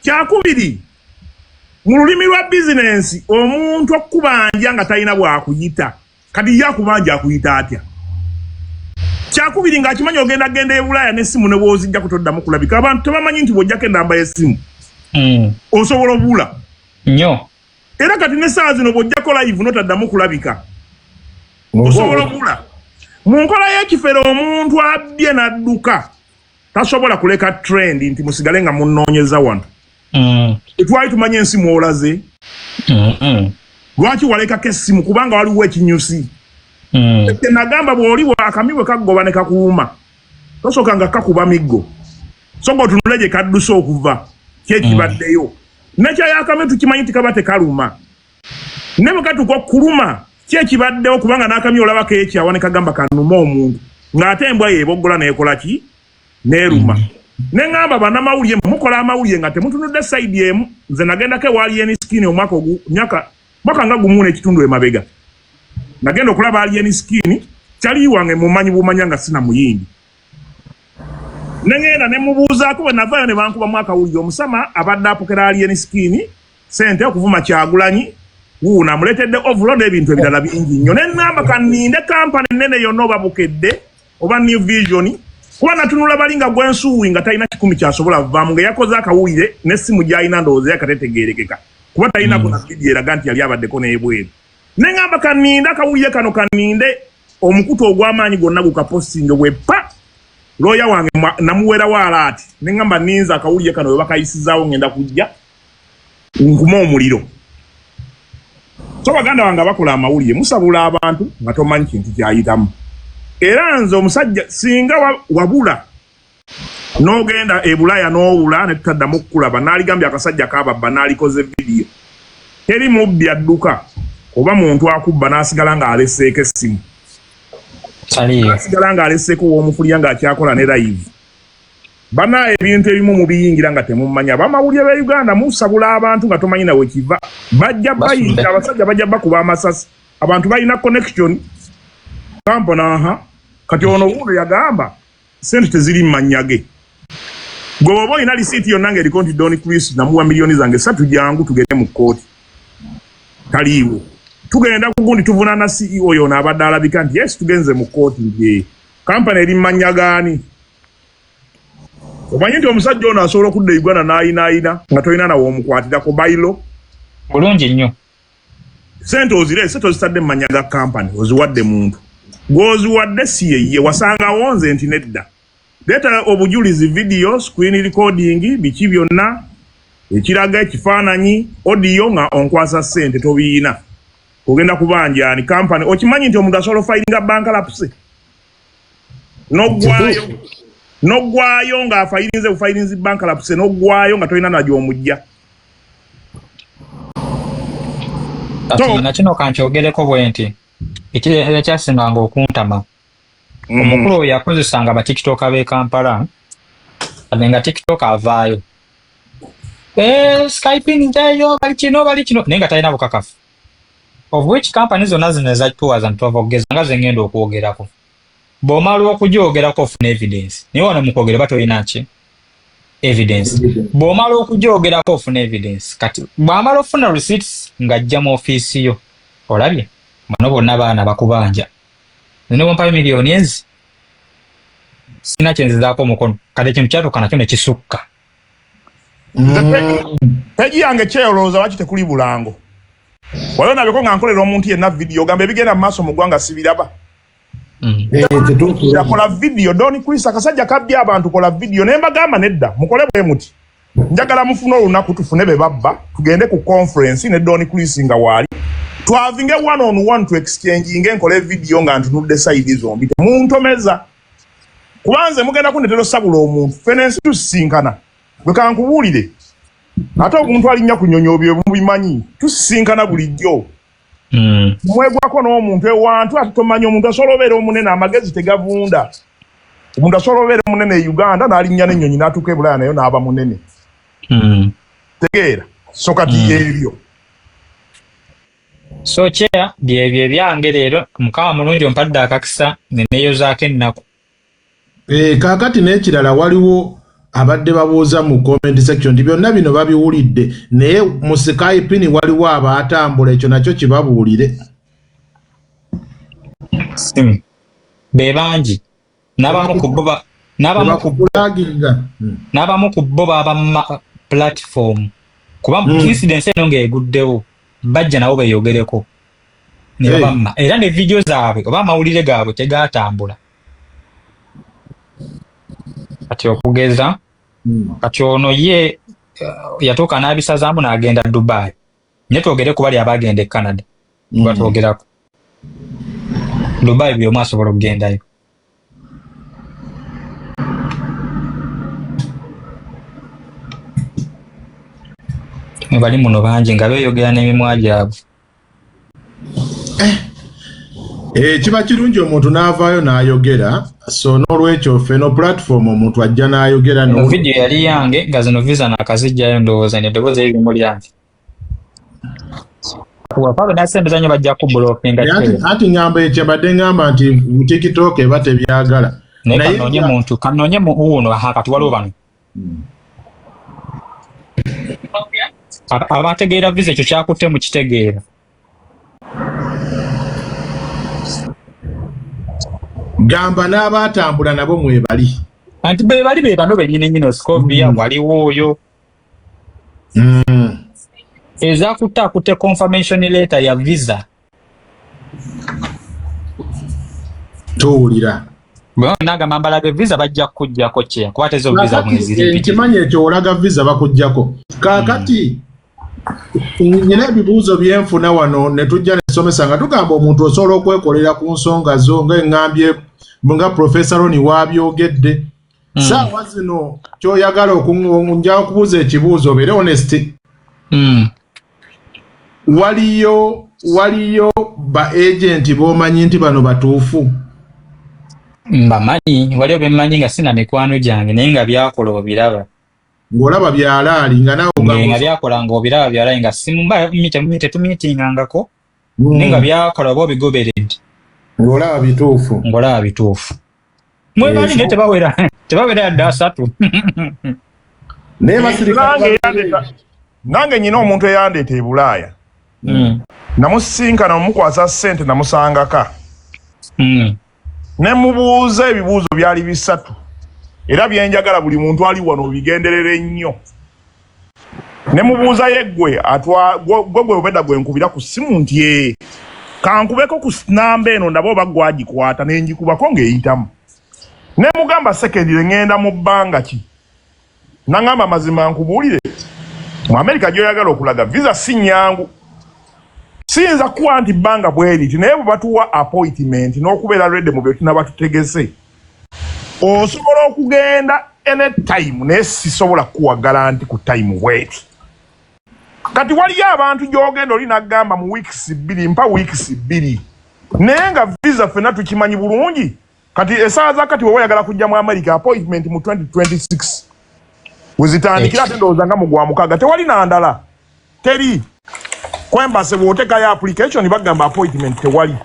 kyakubiri mu lulimi lwa bizinensi omuntu okubanja nga talina bwakuyita kati yakubanja akuyita atya kyakubiri ng'akimanyi ogenda genda e Bulaaya n'essimu ne bw'ozijja kutoddamu kulabika abantu tebamanyi nti bw'ojjako ennamba y'essimu osobola obula nnyo era kati n'essaawa zino bw'ojjako live n'otaddamu kulabika osobola obula mu nkola y'ekifere omuntu abbye n'adduka tasobola kuleka trend nti musigale nga munnoonyeza wano tetwali tumanye ensi mw'olaze lwaki walekako essimu kubanga waliwo ekinyusi nagamba bw'oli akamibwe kagoba ne kakuuma tosooka nga kakuba miggo so ng'otunule gye kadduse okuva kyekibaddeyo nekyayakame tukimanyi tikaba tekaluma ne bwe katuka okkuluma kyekibaddewo kubanga n'akamyu olabako ekyawa ne kagamba kanuma omuntu ng'ate embwa yeeboggola neekola ki neeruma ne ngamba bannamawulire mukola amawulire nga temutunudde sayidi emu nze nagendako ewaali eniskini mwaka nga gumu n'ekitundu emabega nagenda okulaba alien skin kyali wange mumanyi bumanya nga sina muyindi nengenda ne mubuuzaako bwe navayo ne bankuba mwaka wulyo omusama abadde apokera alien skin sente okuvuma Kyagulanyi wuuna muletedde overload ebintu ebirala bingi nnyo ne namba kaninde kampani nene yonna obabukedde oba New Vision kuba natunula balinga gwensuuwi nga talina 10 kyasobola vaamu nga yakoze akawulire n'essimu gy'alina ndowooza yakatetegeerekeka kuba talina kuna vidiyo eraga nti yali abaddeko n'ebweru nengamba kaninde akawulire kano kaninde omukutu ogw'amaanyi gonna gukapostinga bwepa looya wange namuwerawo alaati nengamba ninza akawulire kano we bakayisizaawo ngenda kujja nkuma omuliro so baganda wange abakola amawulire musabula abantu nga tomanyi kintu kyayitamu era nze omusajja singa wabula n'ogenda e Bulaaya n'owula ne tutaddamu kukulaba n'aligambye akasajja kaababba n'alikoze vidiyo teri mubbi adduka oba muntu akubba n'asigala nga alesseeko essimu asigala nga alesseeko w'omufulya ng'akyakola ne live bana ebintu ebimu mubiyingira nga temumanya abamawulire be Uganda musabula abantu nga tomanyi nawe kiva bajja bayingira abasajja bajja bakuba amasasi abantu balina connection kampona kati ono wuno yagamba sente teziri mmanyage gwe oba olina lisiiti yonna ng'eriko nti Don Chris namuwa miliyoni zange 3 jangu tugende mu kkooti taliiwo tugenda kugundi tuvunana CEO yona abadde alabika nti yes tugenze mu kkooti nje kampani eri mmanyagaani omanyi nti omusajja ono asobola okudda Uganda n'ayinaayina nga tolina nawe omukwatirako bayiro bulungi nnyo sente ozirese tozitadde mu mannya ga kampani oziwadde muntu gw'oziwadde si yeye wasangawo nze nti nedda leeta obujulizi video screen recording biki byonna ekiraga ekifaananyi audio nga onkwasa sente tobiina ogenda kubanja ni company okimanyi nti omuntu asobola filinga bankruptcy nogwayo nga filinze bankruptcy nogwayo nga tolina najo omujja na kino kankyogereko bwenti ekirere kyasinganga okuntama omukulu oyo yakozesanga abatikitoka b'e Kampala nga tiktok avaayo Skype njayo bali kino naye nga talina bukakafu of which company zonna zino ezatuwaza ntwava okugeza nga zengenda okwogerako bw'omala okugyogerako ofuna evidence naye wano mukwogera batolina ki evidence bw'omala okugyogerako ofuna evidence kati bw'amala ofuna receipts ng'ajja mu ofiisi yo olabye bano bonna baana bakubanja nino bompayo miliyoni ezi sina kyenzizaako omukono kati ekintu kyatuuka nakyo ne kisukka peji yange kyeyolooza lwaki tekuli bulango waliwo nabeko nga nkolera omuntu yenna vidiyo gamba ebigenda mu maaso mu ggwanga sibiraba yakola vidiyo Don Chris akasajja kabbya abantu kola vidiyo naye mbagamba nedda mukole bwe muti njagala mufune olunaku tufune be babba tugende ku conference ne Don Chris nga waali twavinge one on one to exchange nkole vidiyo nga ntunudde side zombi muntomeza kubanze mugenda kunetero sabula omuntu fenensi tusinkana bwe kankubuulire ate omuntu alinya kunyonyo bye mubimanyi tusinkana bulijjo mwegwako n'omuntu ewantu atutomanyi omuntu asolobera omunene amagezi tegavunda omuntu asolobera omunene e Uganda n'alinya n'ennyonyi n'atuuka e Bulaya nayo n'aba munene tegeera so kati ebyo so kyea byebyo ebyange leero mukama mulungi ompadde akakisa neneeyozaako ennaku kaakati n'ekirala waliwo abadde babuuza mu comment section nti byonna bino babiwulidde naye mu Skype ni waliwo abaatambula ekyo nakyo kibabuulire be bangi n'abamu ku bo baba platform kuba incidence eno ng'eguddewo bajja nabo beeyogereko ne babamma era ne video zaabwe oba amawulire gaabwe tegaatambula kati okugeza kati ono ye yatuuka n'abisazaamu n'agenda Dubai naye twogere ku bali abagenda e Canada batwogerako Dubai byomu asobola okugendayo bali muno bangi nga beeyogera n'emimwa gyabwe kiba kirungi omuntu n'avaayo n'ayogera so n'olwekyo feno platform omuntu ajja n'ayogera vidiyo yali yange nga zino visa nakazijjayo ndowooza neddoboozi erimu lyange wapabe nasembeza nnyo bajja kubulookinga anti ngamba ekyo badde ngamba nti TikTok eba tebyagala naye kanoonye mu uno kati waliwo bano abategeera visa ekyo kyakutte mu kitegeera gamba n'abaatambula nabo mwebali anti bebali be bano bennyini Scovia waliwo oyo ezakutte akutte confirmation letter ya visa tuwulira nagamba mbalaga visa bajja kukujjako kye kuba tezo visa mweziri kimanyi ekyo olaga visa bakujjako kaakati nyina ebibuuzo byenfuna wano ne tujja ne tusomesa nga tugamba omuntu osobola okwekolera ku nsonga zo ng'engambye nga Professor Roni waabyogedde saawa zino kyoyagala nja okubuuza ekibuuzo obeere honest waliyo ba agenti b'omanyi nti bano batuufu mbamanyi waliyo bemmanyi nga sina mikwano gyange naye nga byakola obiraba ng'olaba byalaali nga nawe nga byakola ng'obiraba byalaali nga simumba tetumiitingangako naye nga byakola oba obigoberedde ng'olaba bituufu mwebali naye tebawera yadde asatu naye basirikale nange nyina omuntu eyandeeta e Bulaaya namusinkana omukwasa ssente namusangaka ne mubuuza ebibuuzo byali bisatu era byenjagala buli muntu ali wano bigenderere ennyo ne mubuuza yeggwe gwe obedda gwe nkubira ku simu nti kankubeko ku namba eno ndaba oba gwagikwata ne njikubako ng'eyitamu ne mugamba sekendire ngenda mu bbanga ki nangamba mazima nkubuulire mu Amerika gy'oyagala okulaga visa si nnyangu Sinza kuwa nti banga bweri naye batuwa appointment n'okubeera ready mu byo tunaba tutegese. Osobola okugenda anytime naye sisobola kuwa garanti ku time bweti. Kati waliyo abantu gy'ogenda oli n'agamba mu weeks 2 mpa weeks 2. Naye nga visa ffenna tukimanyi bulungi. Kati essaawa za kati wewe oyagala kujja mu America appointment mu 2026. Wezitandikira ate ndowooza nga mu Gwamukaaga tewali na ndala. Teri. Kwembase bw'oteekayo application bagamba appointment tewali.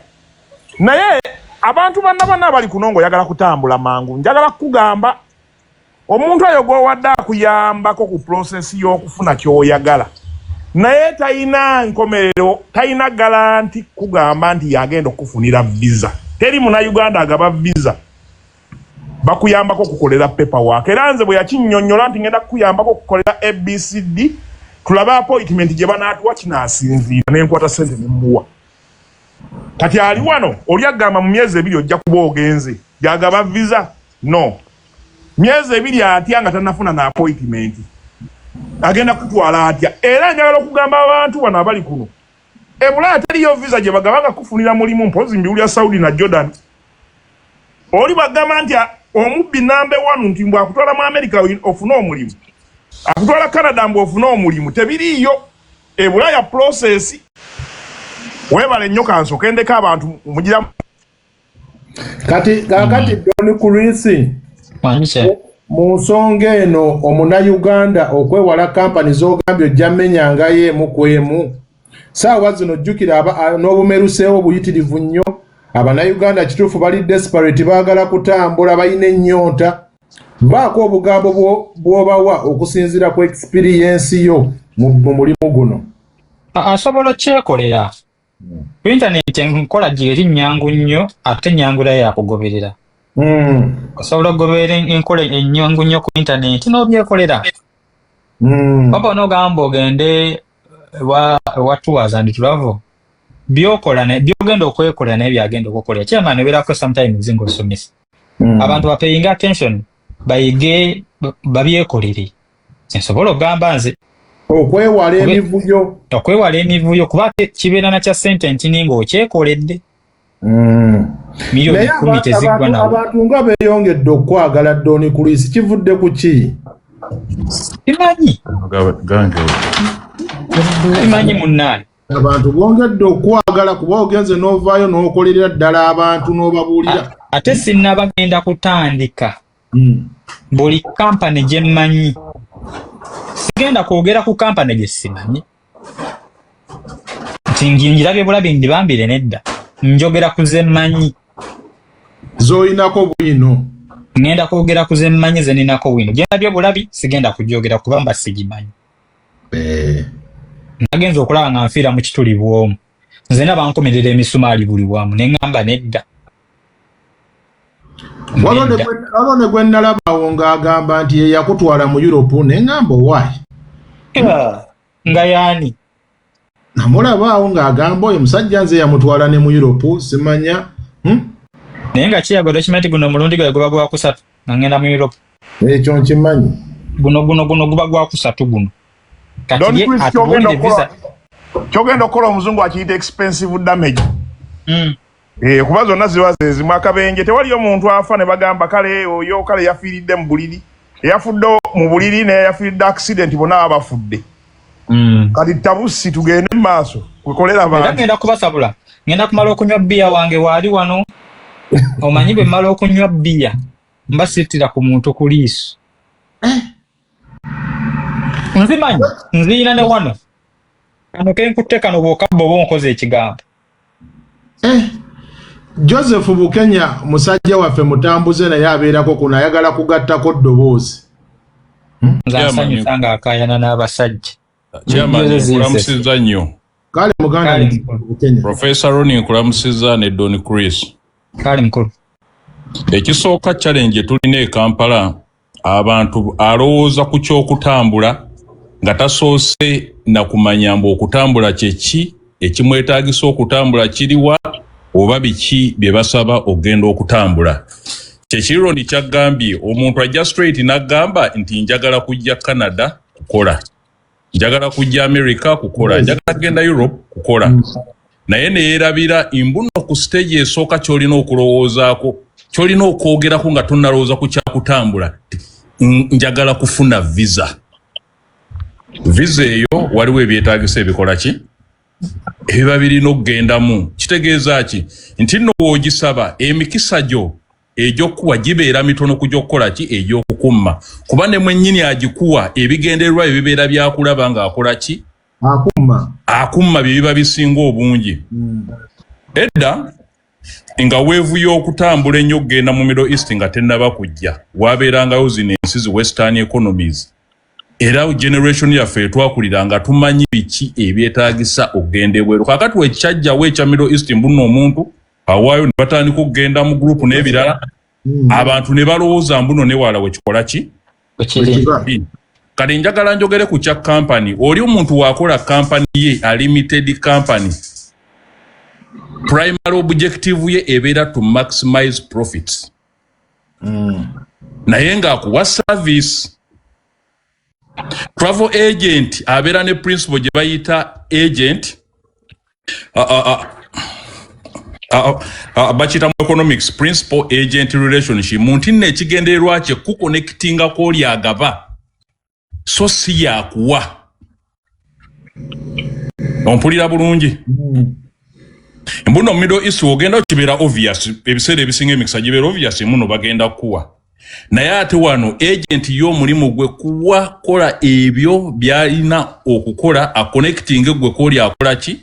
Naye abantu banna abali kunongo oyagala kutambula mangu. Njagala kugamba omuntu oyo gw'owadde akuyambako ku process y'okufuna ky'oyagala. Naye talina nkomerero, talina garanti kugamba nti yagenda okufunira visa. Teri muna Uganda agaba visa. Bakuyambako kukolera paperwork. Era nze bwe yakinnyonnyola nti ngenda kukuyambako kukolera ABCD, tulaba appointment gye banaatuwa kinaasinziira n'enkwata ssente ne mmuwa. Kati ali wano oli agamba mu myezi 2 ojja kuba ogenze. Gyagaba visa? No. Myezi 2 atya nga tannafuna na appointment. Agenda kutwala atya. Era njagala okugamba abantu bano abali kuno. Ebulaya teriyo visa gye bagabanga kufunira mulimu mpozi mbiwulira Saudi na Jordan. Oli bagamba nti omubbi number 1 nti mbw akutwala mu America ofuna omulimu. Akutwala Canada mbw ofuna omulimu. Tebiriyo. Ebulaya process. Webale nnyo kansoke ndeka abantu mugira. Kati Don Chris. Mwanise. Mu nsonga eno omuna-Uganda okwewala kampani z'ogambye ojja mmenyangayo emu ku emu. Saawa zino jjukira n'obumeruseewo buyitirivu nnyo. Abana-Uganda kituufu bali desperate baagala kutambula balina ennyonta. Baako obugambo bw'obawa okusinziira ku experience yo mu mulimu guno. Asobola kyekolera. Ku internet enkola gyeri nnyangu nnyo ate nnyangula yakugoberera. Osobola okugoberera enkola ennyangu nnyo ku internet n'obyekolera. Papa onogamba ogende wa tours and travel. Byogenda okwekolera naye byagenda okukolera. Kyama nebeerako sometimes ng'osomesa. Abantu bapayinga attention bayige babyekolere. Nsobola okugamba nze okwewala emivuyo. Okwewala emivuyo kuba kibeera na kya sentence ninga okyekoledde. Milioni 10 teziggwa nawo. Abantu nga beeyongedde okwagala Don Chris kivudde ku ki? Imanyi munnaani. Abantu bongedde okwagala kuba ogenze n'ovaayo n'okolerera ddala abantu n'obabuulira. Ate sinnabagenda kutandika. Buli kampani gye mmanyi. Sigenda kwogera ku kampani gye simanyi. Nti njirabye bulabi ndibambire nedda. Njogera ku ze mmanyi. Z'oyinako bwino. Ngenda kwogera ku ze mmanyi ze ninako bwino. Gye ndabye bulabi sigenda kujogera kubanga sigimanyi. Nagenza okulaba nga nfiira mu kituli bw'omu. Nze nabankomerera emisumaali buli wamu ne ngamba nedda. Wano ne gwe nalabawo ng'agamba nti ye yakutwala mu Europe ne ngamba owaayi. Nga yaani. Namulabaawo ng'agamba oyo musajja nze yamutwala ne mu Europe simanya. Naye nga kiyago document guno mulundi gwe guba gwa 3 nga ngenda mu Europe. Ekyo nkimanyi. Guno guba gwa 3 guno. Kati atubulire visa. Kyogenda okukola omuzungu akiyita expensive damage. Kuba zonna ziba zezimu akabenje tewali omuntu afa ne bagamba kale oyo kale yafiiridde mu buliri. Yafudde mu buliri ne yafiiridde accident bonna abafudde. Kati tabusi tugende mu maaso kukolera abantu. Ngenda kubasabula. Ngenda kumala okunywa bbiya wange waali wano. Omanyi bwe mmala okunywa bbiya mbasittira ku muntu ku liiso. Nzimanyi nziina ne wano. Kano kenkutte kano bw'okabba oba onkoze ekigambo. Joseph Bukenya musajja waffe mutambuze naye abeerako kuno ayagala kugattako ddoboozi. Nze asanyusa ng'akaayana n'abasajja. Nkulamusizza nnyo. Kale muganda Bukenya. Professor Ronnie nkulamusizza ne Don Chris. Kale mukulu. Ekisooka challenge tulina e Kampala abantu alowooza ku ky'okutambula nga tasoose na kumanya mbu okutambula kyeki ekimwetaagisa okutambula kiriwa oba biki bye basaba okugenda okutambula. Kyekiro ndi kyagambye omuntu ajja straight n'agamba nti njagala kujja Canada kukola. njagala kujja America kukola njagala kugenda Europe kukola naye neerabira imbuno ku stage esooka kyolina okulowoozaako kyolina okwogerako nga tonnalowooza ku kyakutambula njagala kufuna visa eyo waliwo ebyetaagisa ebikola ki ebiba birina okugendamu kitegeeza ki nti nno woogisaba emikisa gyo egy'okuwa gibeera mitono ku gy'okukola ki egy'okukumma kuba ne mwennyini agikuwa ebigendererwa ebibeera byakulaba ng'akola ki akumma bye biba bisinga obungi edda nga weevu y'okutambula ennyo okugenda mu Middle East nga tennaba kujja waabeerangayo zino ensi zi western economies era generation yaffe twakulira nga tumanyi biki ebyetaagisa okugenda ebweru kakati wekyajjawo ekya Middle East mbuno omuntu awaayo ne batandika okugenda mu group n'ebirala abantu ne balowooza mbuno ne wala wekikola ki kati njagala njogere ku kya company oli omuntu wakola company ye a limited company primary objective ye ebeera to maximize profits naye ng'akuwa service travel agent abeera ne principle gye bayita agent bakiyita mu economics principal agent relationship muntu nno ekigendererwa kye kuconnectingako oli agaba so si yakuwa ompulira bulungi mbuno Middle East wogenda okibeera obvious ebiseera ebisinga emikisa gibeera obvious muno bagenda kuwa naye ate wano agent y'omulimu gwe kuwa kola ebyo byalina okukola aconnecting gwe koli akola ki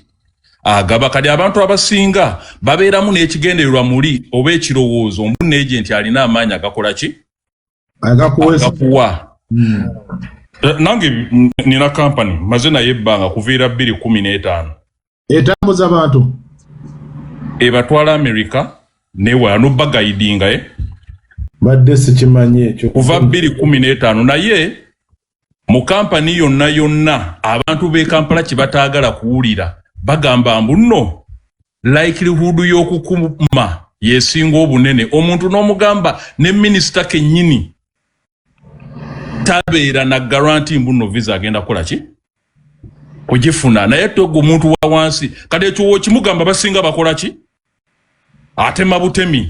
agaba kali abantu abasinga babeeramu n'ekigendererwa muli oba ekirowoozo omuntu agent alina amaanyi agakola ki agakuwa nange nina company maze naye ebbanga kuviira 2015 etambuza abantu ebatwala America newa nobba guidinga badde sikimanyi ekyo kuva 2015 naye mu company yonna abantu be Kampala kibataagala kuwulira bagamba mbuno likelihood y'okukuma yesinga obunene omuntu n'omugamba ne minister kennyini tabeera na guarantee mbuno visa agenda kola ki kugifuna naye togo muntu wa wansi kade ekyo kimugamba basinga bakola ki ate mabutemi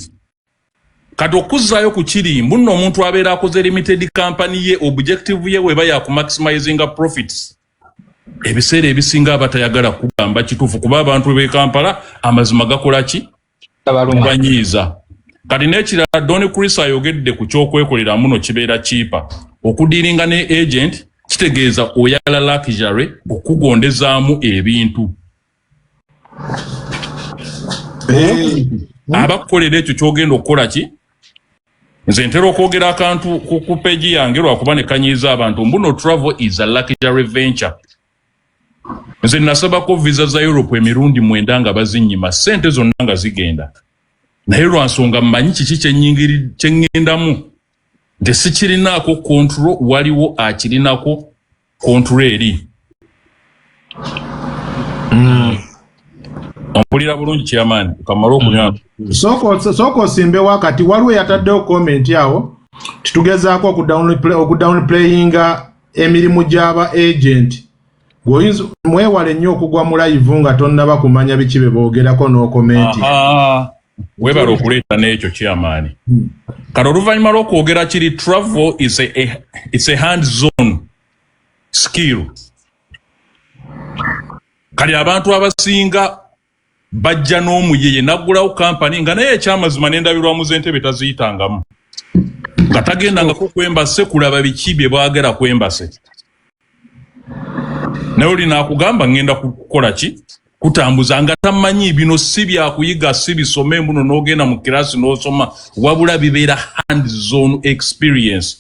kade okuzaayo ku kiri mbuno omuntu abeera akoze limited company ye objective ye weba ya ku maximizing profits ebiseera ebisinga abatayagala kugamba kituufu kuba abantu be Kampala amazima gakola ki banyiiza kati n'ekirala Don Chris ayogedde ku kyokwekolera muno kibeera kiipa okudiringa ne agent kitegeeza oyagala luxury okugondezaamu ebintu abakukolera ekyo kyogenda okukola ki nze ntera okwogera akantu ku peegi yange lwakuba ne kanyiiza abantu mbuno travel is a luxury venture nze nasabako visa za Europe emirundi 9 nga bazinnyima ssente zonna nga zigenda naye lwansonga mmanyi kiki kyeŋŋendamu nti sikirinaako control waliwo akirinako control eri ompulira bulungi kyamaani kamala okunywa sooka osimbe wakati waliwo yataddeho comment awo titugezaako okudownplayinga emirimu gy'aba agent mwewale nnyo okugwa mu live nga tonnaba kumanya biki be boogerako n'okomenti webala okuleeta n'ekyo kyamaani kati oluvannyuma lw'okwogera kiri travel is a hand zone skill kali abantu abasinga bajja n'omuyeye naggulawo kampani nga naye ekyamazima n'endabirwamu z'entebe taziyitangamu nga tagendangako kwembase kulaba biki bye baagera kwembase naye oli naakugamba ngenda kukola ki kutambuza nga tamanyi bino si byakuyiga si bisome mbuno n'ogenda mu kirasi n'osoma wabula bibeera hand zone experience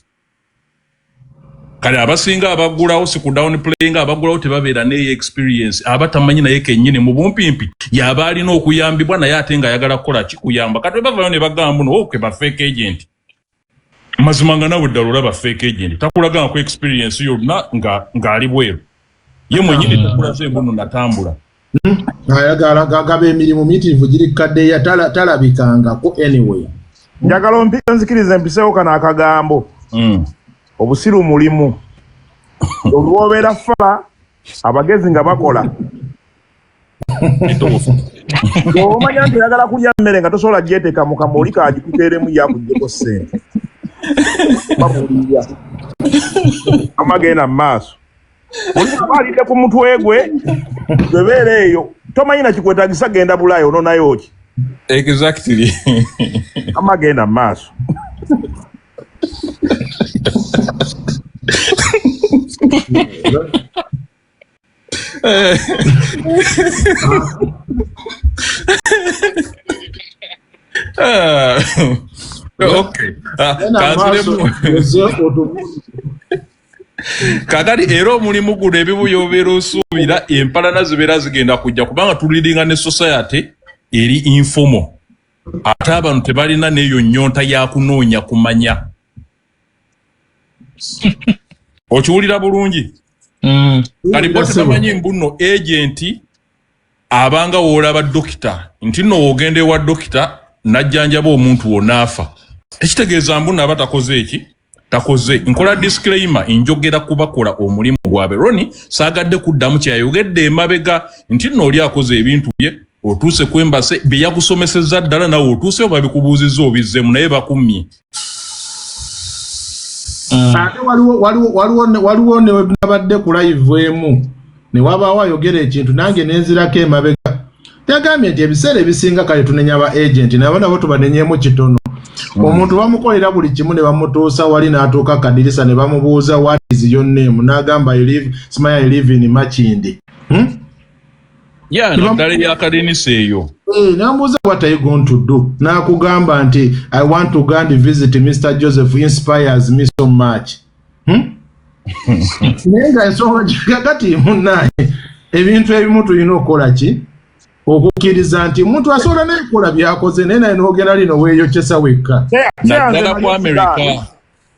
kale abasinga abaggulawo si ku down playing abaggulawo tebabeera n'eyo experience abatamanyi naye kennyini mu bumpimpi yaba alina okuyambibwa naye ate nga ayagala kukola kikuyamba kati bavayo ne bagamba mbuno okwe ba fake agent mazima nga nawe ddala olaba fake agent takulagana ku experience yonna ng'ali bweru ye mwenyini takulaze mbuno natambula ayagala gagaba emirimu mitiivu giri kaddeya talabikangako anyway njagala nzikiriza empiseewo kana akagambo obusiru mulimu olwobera fala abagezi nga bakola omanya nti oyagala kulya mmere nga tosobola gyeteeka mu kamuli kagikuteeremu yakuggyeko ssente bamuliya amagenda mu maaso oliaba alidde ku mutwe gwe bebeera eyo tomanyi na kikwetagisa genda Bulaaya ononayo ki exactly amagenda mu maaso okay kakati era omulimu guno ebibuyobeera osuubira empalana zibeera zigenda kujja kubanga tuliringa ne society eri informal ate abantu tebalina neyo nnyonta ya kunoonya kumanya okiwulira bulungi kalipoti tamanyi mbuno agenti abanga woolaba dokita nti nno woogenda ewa dokita najjanjaba omuntu wonaafa ekitegeeza mbuno aba takoze eki takoze nkola disclaimer njogera kubakola omulimu gwabwe Roni saagadde kuddamu kyayogedde emabega nti nno oli akoze ebintu bye otuuse kwembase bye yakusomesezza ddala nawe otuuse oba bikubuuzizza obizzemu naye bakummye ate waliwo nabadde ku live emu ne wabaawo ayogera ekintu nange nenzirako emabega tegambye nti ebiseera ebisinga kale tunenya ba agent nabo nabo tubanenyemu kitono omuntu bamukolera buli kimu ne bamutuusa wali n'atuuka kadirisa ne bamubuuza what is your name n'agamba I live in Makindi naddala eryakadinisa eyo n'amubuuza what are you going to do n'akugamba nti I want to go and visit Mr. Joseph inspires me so much naye nga ensonga kati munnaye ebintu ebimu tulina okukola ki okukkiriza nti omuntu asobola n'ekola byakoze naye naye n'ogera lino weeyokyesa wekka naddala ku America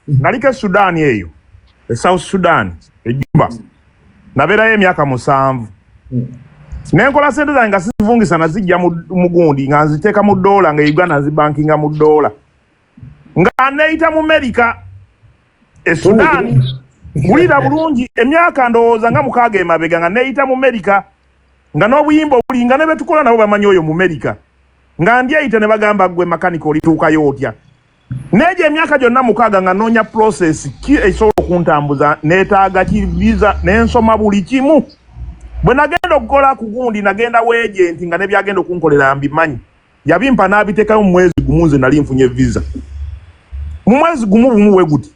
naliko e Sudan eyo e South Sudan ejjumba nabeerayo emyaka 7 nenkola sente zange nga sizivungisa nazijja mu gundi nga nziteeka mu ddoola nga Uganda nzibankinga mu ddoola nga neyita mu America e Sudan mulira bulungi emyaka ndowooza nga 6 emabega nga neyita mu America nga n'obuyimba obulinga ne betukola nabo bamanyi oyo mu America nga ndyeyita ne bagamba gwe makanika olituukayo otya neje emyaka gyonna 6 nga noonya process ki esobola okuntambuza neetaaga ki visa n'ensoma buli kimu bwe nagenda okukola ku gundi nagenda weegenti nga ne byagenda okunkolera mbimanyi yabimpa n'abiteekayo mu mwezi gumu nze nali nfunye visa mu mwezi gumu bumu we guti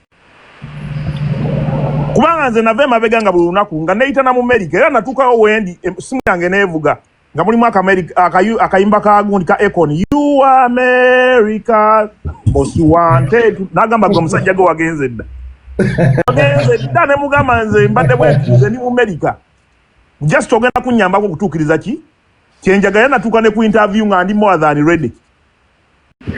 kubanga nze nava emabega nga buli lunaku nga neyita na mu America era natuukayo wendi simu yange neevuga nga mulimu akayimba ka gundi ka Econ you America boss wanted nagamba gwe musajja gwe wagenze dda ne mugamba nze mbadde bwe ni mu America just ogenda kunnyambako okutuukiriza ki kyenjagala natuuka ne ku interview nga ndi more than ready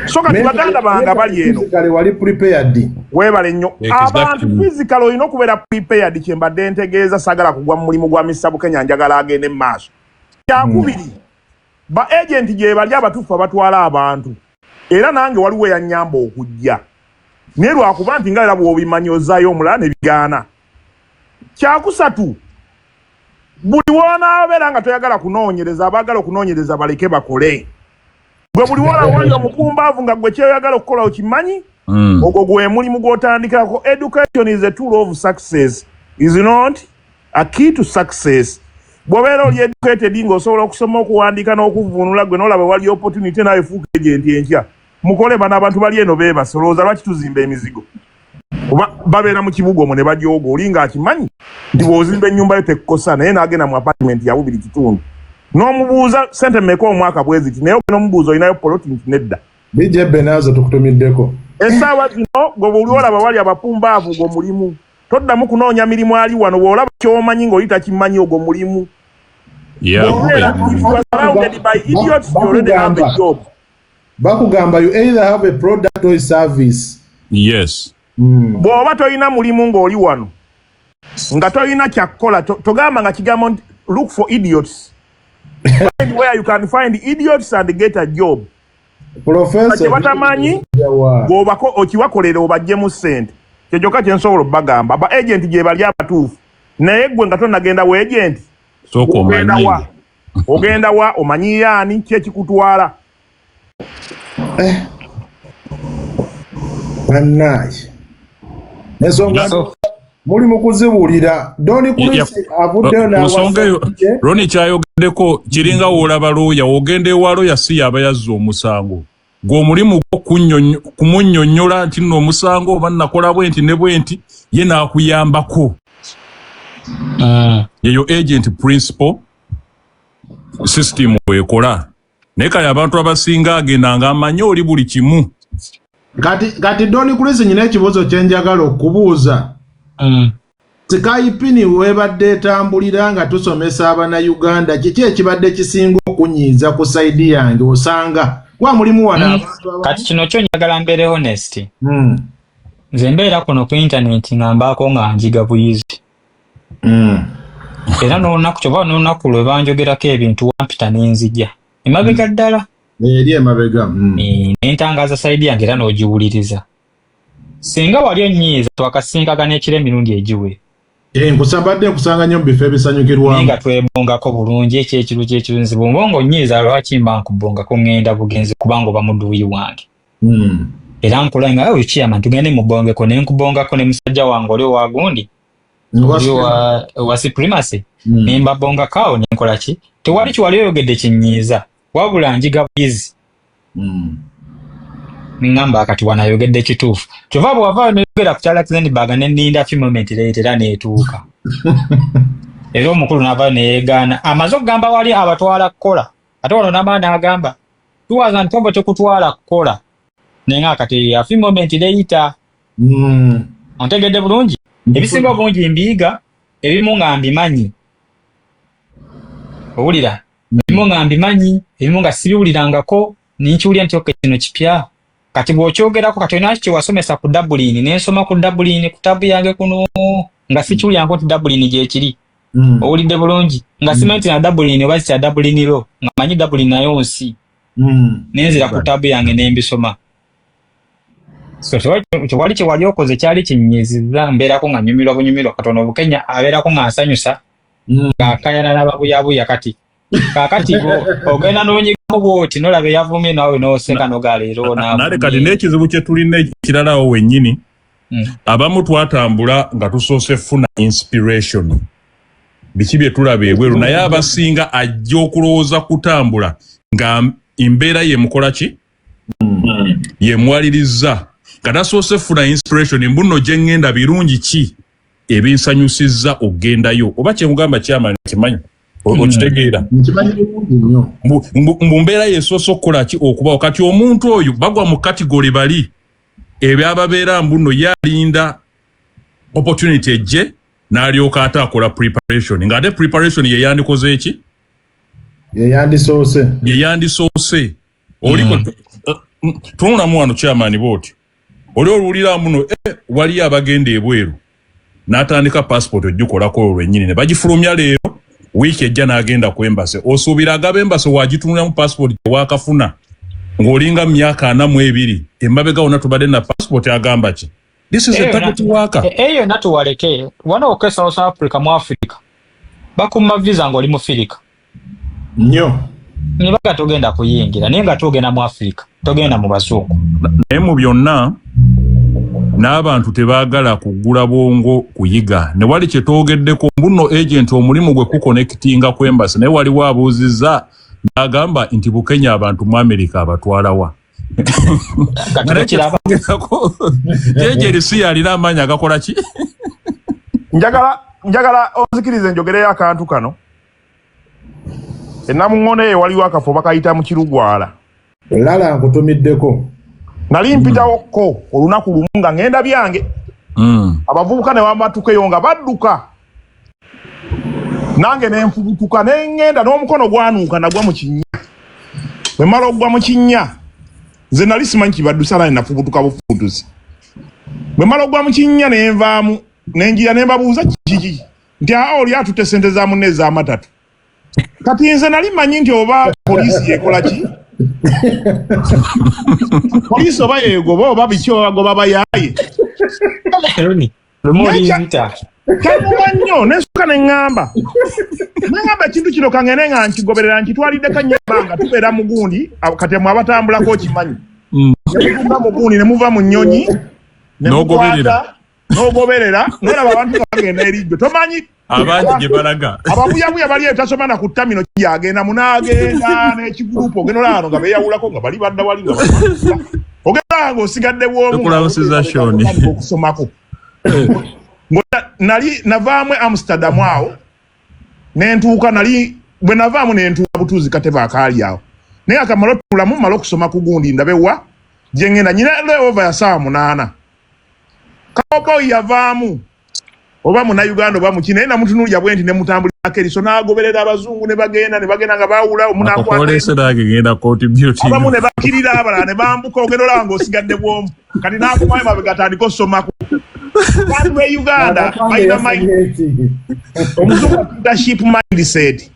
so kati baganda banga bali eno wali prepared webale nnyo abantu physical olina okubeera prepared kyembadde ntegeeza sagala kugwa mu mulimu gwa Mr. Bukenya njagala agende mu maaso kyakubiri ba agent gye bali abatuufu abatwala abantu era nange waliwo yanyamba okujja naye lwakuba nti nga era bw'obimanyi ozaayo omulala ne bigaana kyakusatu buli wonaabeera nga toyagala kunoonyereza abaagala okunoonyereza baleke bakole gwe buli wala wali omukumbaavu nga gwe kyoyagala okukola okimanyi ogwo gwe mulimu gw'otandikirako education is a tool of success is not a key to success bw'obeera oli educated ng'osobola okusoma okuwandiika n'okuvvuunula gwe n'olaba wali opportunity nawe fuuka agenti enkya mukole bano abantu bali eno beebasolooza lwaki tuzimba emizigo kuba babeera mu kibuga omwo ne bajooga oli ng'akimanyi nti bw'ozimba ennyumba yo tekkosa naye n'agenda mu apartment ya 2 kitundu n'omubuuza sente mmeka omwaka bweziti naye ogenda omubuuza olinayo poloti nti nedda bijebbe naazo tukutumiddeko essaawa zino gwe buli olaba wali abapumbaavu ogwo mulimu toddamu kunoonya mirimu ali wano bw'olaba ky'omanyi ng'oli takimanyi ogwo mulimu bakugamba you either have a product or a service yes bw'oba tolina mulimu ng'oli wano nga tolina kyakukola togamba nga kigambo look for idiots find where you can find idiots and get a job professor batamanyi bw'obako okiwakolera obajjemu ssente kyekyoka kyensobola obbagamba ba agent gye bali abatuufu naye gwe nga tonnagenda wa agent soko ogenda wa omanyi yaani kyekikutwala bannaye ensonga muli mu kuzibuulira Doni Kulisi avuddeyo n'awasonga Roni kyayogeddeko kiringa woolaba looya ogenda ewa looya si yaba yazza omusango gw'omulimu kumunnyonnyola nti nno omusango oba nakola bwenti ne bwenti ye n'akuyambako yeyo agent principal system weekola naye kale abantu abasinga agenda nga amanyi oli buli kimu kati Doni Kulisi nyina ekibuuzo kye njagala okubuuza Skype webadde etambulira nga tusomesa Abannayuganda kiki ekibadde kisinga okunyiiza ku saidi yange osanga wa mulimu wana abantu kati kino kyo njagala mbeere honest nze mbeera kuno ku internet ngambaako nga njiga buyizi era n'olunaku kyoba n'olunaku lwe banjogerako ebintu wampita n'enzija emabega ddala eri emabega n'entangaaza saidi yange era n'ogiwuliriza singa wali onnyiiza twakasinkagana ekiro emirundi egiwe nkusabadde nkusanga nnyo mu bifo ebisanyukirwamu nga twebongako bulungi ekyekiru kyekirunzi bw'oba ng'onnyiiza lwaki mba nkubongako ngenda bugenzi kubanga oba muduuyi wange era nkula nga oyo kiyama tugende mubongeko ne nkubongako ne musajja wange oli owagundi oli wa supremacy ne mbabongako awo ne nkola ki tewali kiwali oyogedde kinnyiiza wabula njiga buyizi ngamba kati wanayogedde kituufu kyova bw'avaayo n'oyogera ku kyala Luxembourg ne nninda few moment later era n'etuuka era omukulu n'avaayo ne yeegaana amaze okugamba wali abatwala kukola ate wano n'amaani agamba tuwaza ntombo tekutwala kukola naye nga kati a few moment later ontegedde bulungi ebisinga obungi mbiyiga ebimu nga mbimanyi owulira ebimu nga mbimanyi ebimu nga sibiwulirangako ninkiwulira nti oke kino kipya kati bw'okyogerako kati olina kye wasomesa ku Dublin n'ensoma ku Dublin ku tabu yange kuno nga sikiwulirangako nti Dublin gyekiri owulidde bulungi nga simanyi nti na Dublin oba zitya Dublin lo nga manyi Dublin nayo nsi nenzira ku tabu yange n'embisoma so tewali kye wali okoze kyali kinnyiizizza mbeerako nga nyumirwa bunyumirwa katono obukenya abeerako nga nsanyusa ng'akayana n'ababuyabuya kati kakati ogenda n'onyigamu bwoti nolaba eyavumye naawe n'oseka nogaleero nale kati n'ekizibu kye tulina ekiralawo wennyini abamu twatambula nga tusoose funa inspiration biki bye tulaba ebweru naye abasinga ajja okulowooza kutambula nga embeera ye mukola ki yemwaliriza katasoose funa inspiration mbuno gye ŋŋenda birungi ki ebinsanyusizza okugendayo oba kyemugamba kyamani kimanyi okitegeera mbu mbeera yeesoose okukola ki okubawo kati omuntu oyo bagwa mu kategori bali ebyababeera mbuno yalinda opportunity ejje n'alyoka ate akola preparation ng'ate preparation yeyandikoze eki yeyandisoose oliko tunulamu wano kyamaani booti oli oluwulira muno waliyo abagenda ebweru n'atandika passport oggikolako olwennyini ne bagifulumya leero wiiki ejja n'agenda ku embase osuubira agaba embase wagitunulamu passport gyewakafuna ng'olinga mu myaka 42 emabega wonna tubadde na passport agamba ki this is a target worker eyo natuwaleke wana oke South Africa mu Africa bakuma visa ng'oli mu Africa nnyo nibaga togenda kuyingira naye nga togenda mu Africa togenda mu bazungu naye mu byonna n'abantu tebaagala kugula bwongo kuyiga ne wali kye twogeddeko mbuno agent omulimu gwe kuconnectinga ku embassy naye waliwo abuuzizza n'agamba nti Bukenya abantu mu America abatwalawa jejerisi alina amaanyi agakola ki njagala onzikirize njogereyo akantu kano enamuŋŋone waliwo akafo bakayita mu Kirugwala lala nkutumiddeko nali mpitawoko olunaku lumu nga ŋŋenda byange abavubuka ne bamatukeyo nga badduka nange ne nfubutuka ne ŋŋenda n'omukono gwanuuka nagwa mu kinnya bwe mala okugwa mu kinnya nze nali simanyi kibaddusa naye nafubutuka bufubutuzi bwe mala okugwa mu kinnya ne nvaamu ne njira ne mbabuuza kiki nti oli atutte ssente za munne ez'amatatu kati nze nali manyi nti oba poliisi yekola ki poliisi oba yegoba oba biki obagoba bayaaye Kamumanyo nesuka nengamba. Nengamba kintu kino kangene nga nkigoberera nkitwalidde kanyabanga tubeera mugundi katemu abatambulako kimanyi. Nemuva mugundi nemuva mu nnyonyi. N'ogoberera n'olaba abantu bagenda erijjo tomanyi abangi gye balaga ababuyabuya bali etasoma na ku ttamino kyagenda munaagenda n'ekigurupu ogenda olano nga beeyawulako nga bali badda wali nga ogenda ng'osigadde bwomu okusomako nali navaamu Amsterdam awo nentuuka bwe navaamu nentuuka butuuzi katebe akaali awo naye akamala otuulamu mala okusoma ku gundi ndabewa gye ngenda nyina leova ya saa 8 Cowboy yavaamu oba muna Uganda oba mukine na mutunulya bwenti ne mutambulira keriso nagoberera abazungu ne bagenda nga baawula omuna kwa polisi genda contribute abamu ne bakirira abala ne bambuka ogendola ngo osigadde bwomu kati nakumaye mabegatandika osomako bantu e Uganda bayina mind omuzungu leadership mindset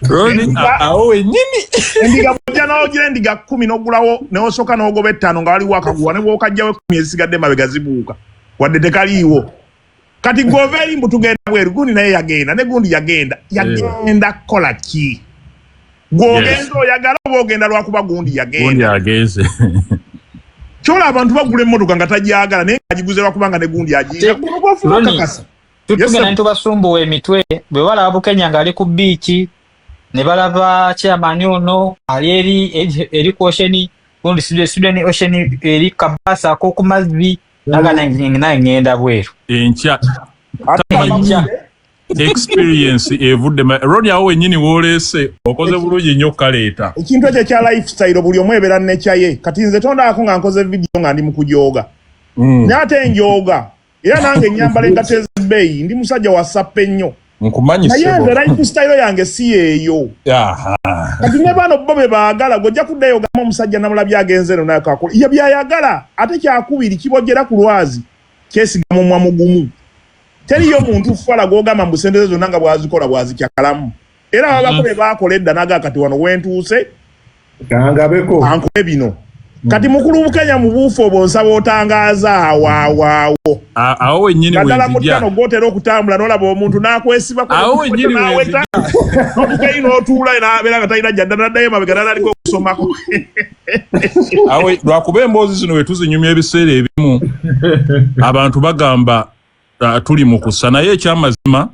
Roni awo nyini ndiga bojja nawo gire ndiga 10 n'ogulawo ne osoka n'ogoba 5 nga waliwo akaguwa ne bwokajjawo 10 esigadde mabegazibuuka wadde tekaliiwo kati goveri mbu tugenda bweru gundi naye yagenda ne gundi yagenda kola ki gwogenda oyagala oba ogenda lwakuba gundi yageze kyola abantu bagula emmotoka nga tajagala naye agiguze lwakubanga ne gundi agiga tutugenda ntubasumbuwa emitwe bwe balaba Bukenya nga ali ku biiki ne balaba chairman ono ali eri ku ocean gundi Sudan ocean eri Kabasa ko ku mazzi naga ngenda bweru enkya experience evudde Roni awo nyini wolese okoze bulungi nnyo kaleeta ekintu ekyo kya lifestyle buli omu ebeera nekyaye kati nze tondako nga nkoze video nga ndi mu kujooga nyate njoga era nange nyambala engato ez'ebbeeyi ndi musajja wa sappe nnyo nkumanyi naye nze lifestyle yange si eyo kati ne bano bo be baagala gojja kuddayo gamba omusajja namulabye agenze eno naye kakola ye byayagala ate kyakubiri kibojjera ku lwazi kyesiga mu mwamugumu teriyo muntu fala gogamba mbusendeze zonna nga bwazikola bwazikyakalamu era abako be baakola edda naga kati wano wentuuse kangabeko ankole bino kati mukulu Bukenya mu buufo obonsaba otangaaza awaawo awo wennyini wenzija mutano gotera okutambula n'olaba omuntu n'akwesiba awo wennyini wenzija obukeyi n'otuula n'abeera nga talina jjadda n'addayo emabega n'aliko okusomako awo lwakuba emboozi zino we tuzinyumya ebiseera ebimu abantu bagamba tuli mu kussa naye ekyamazima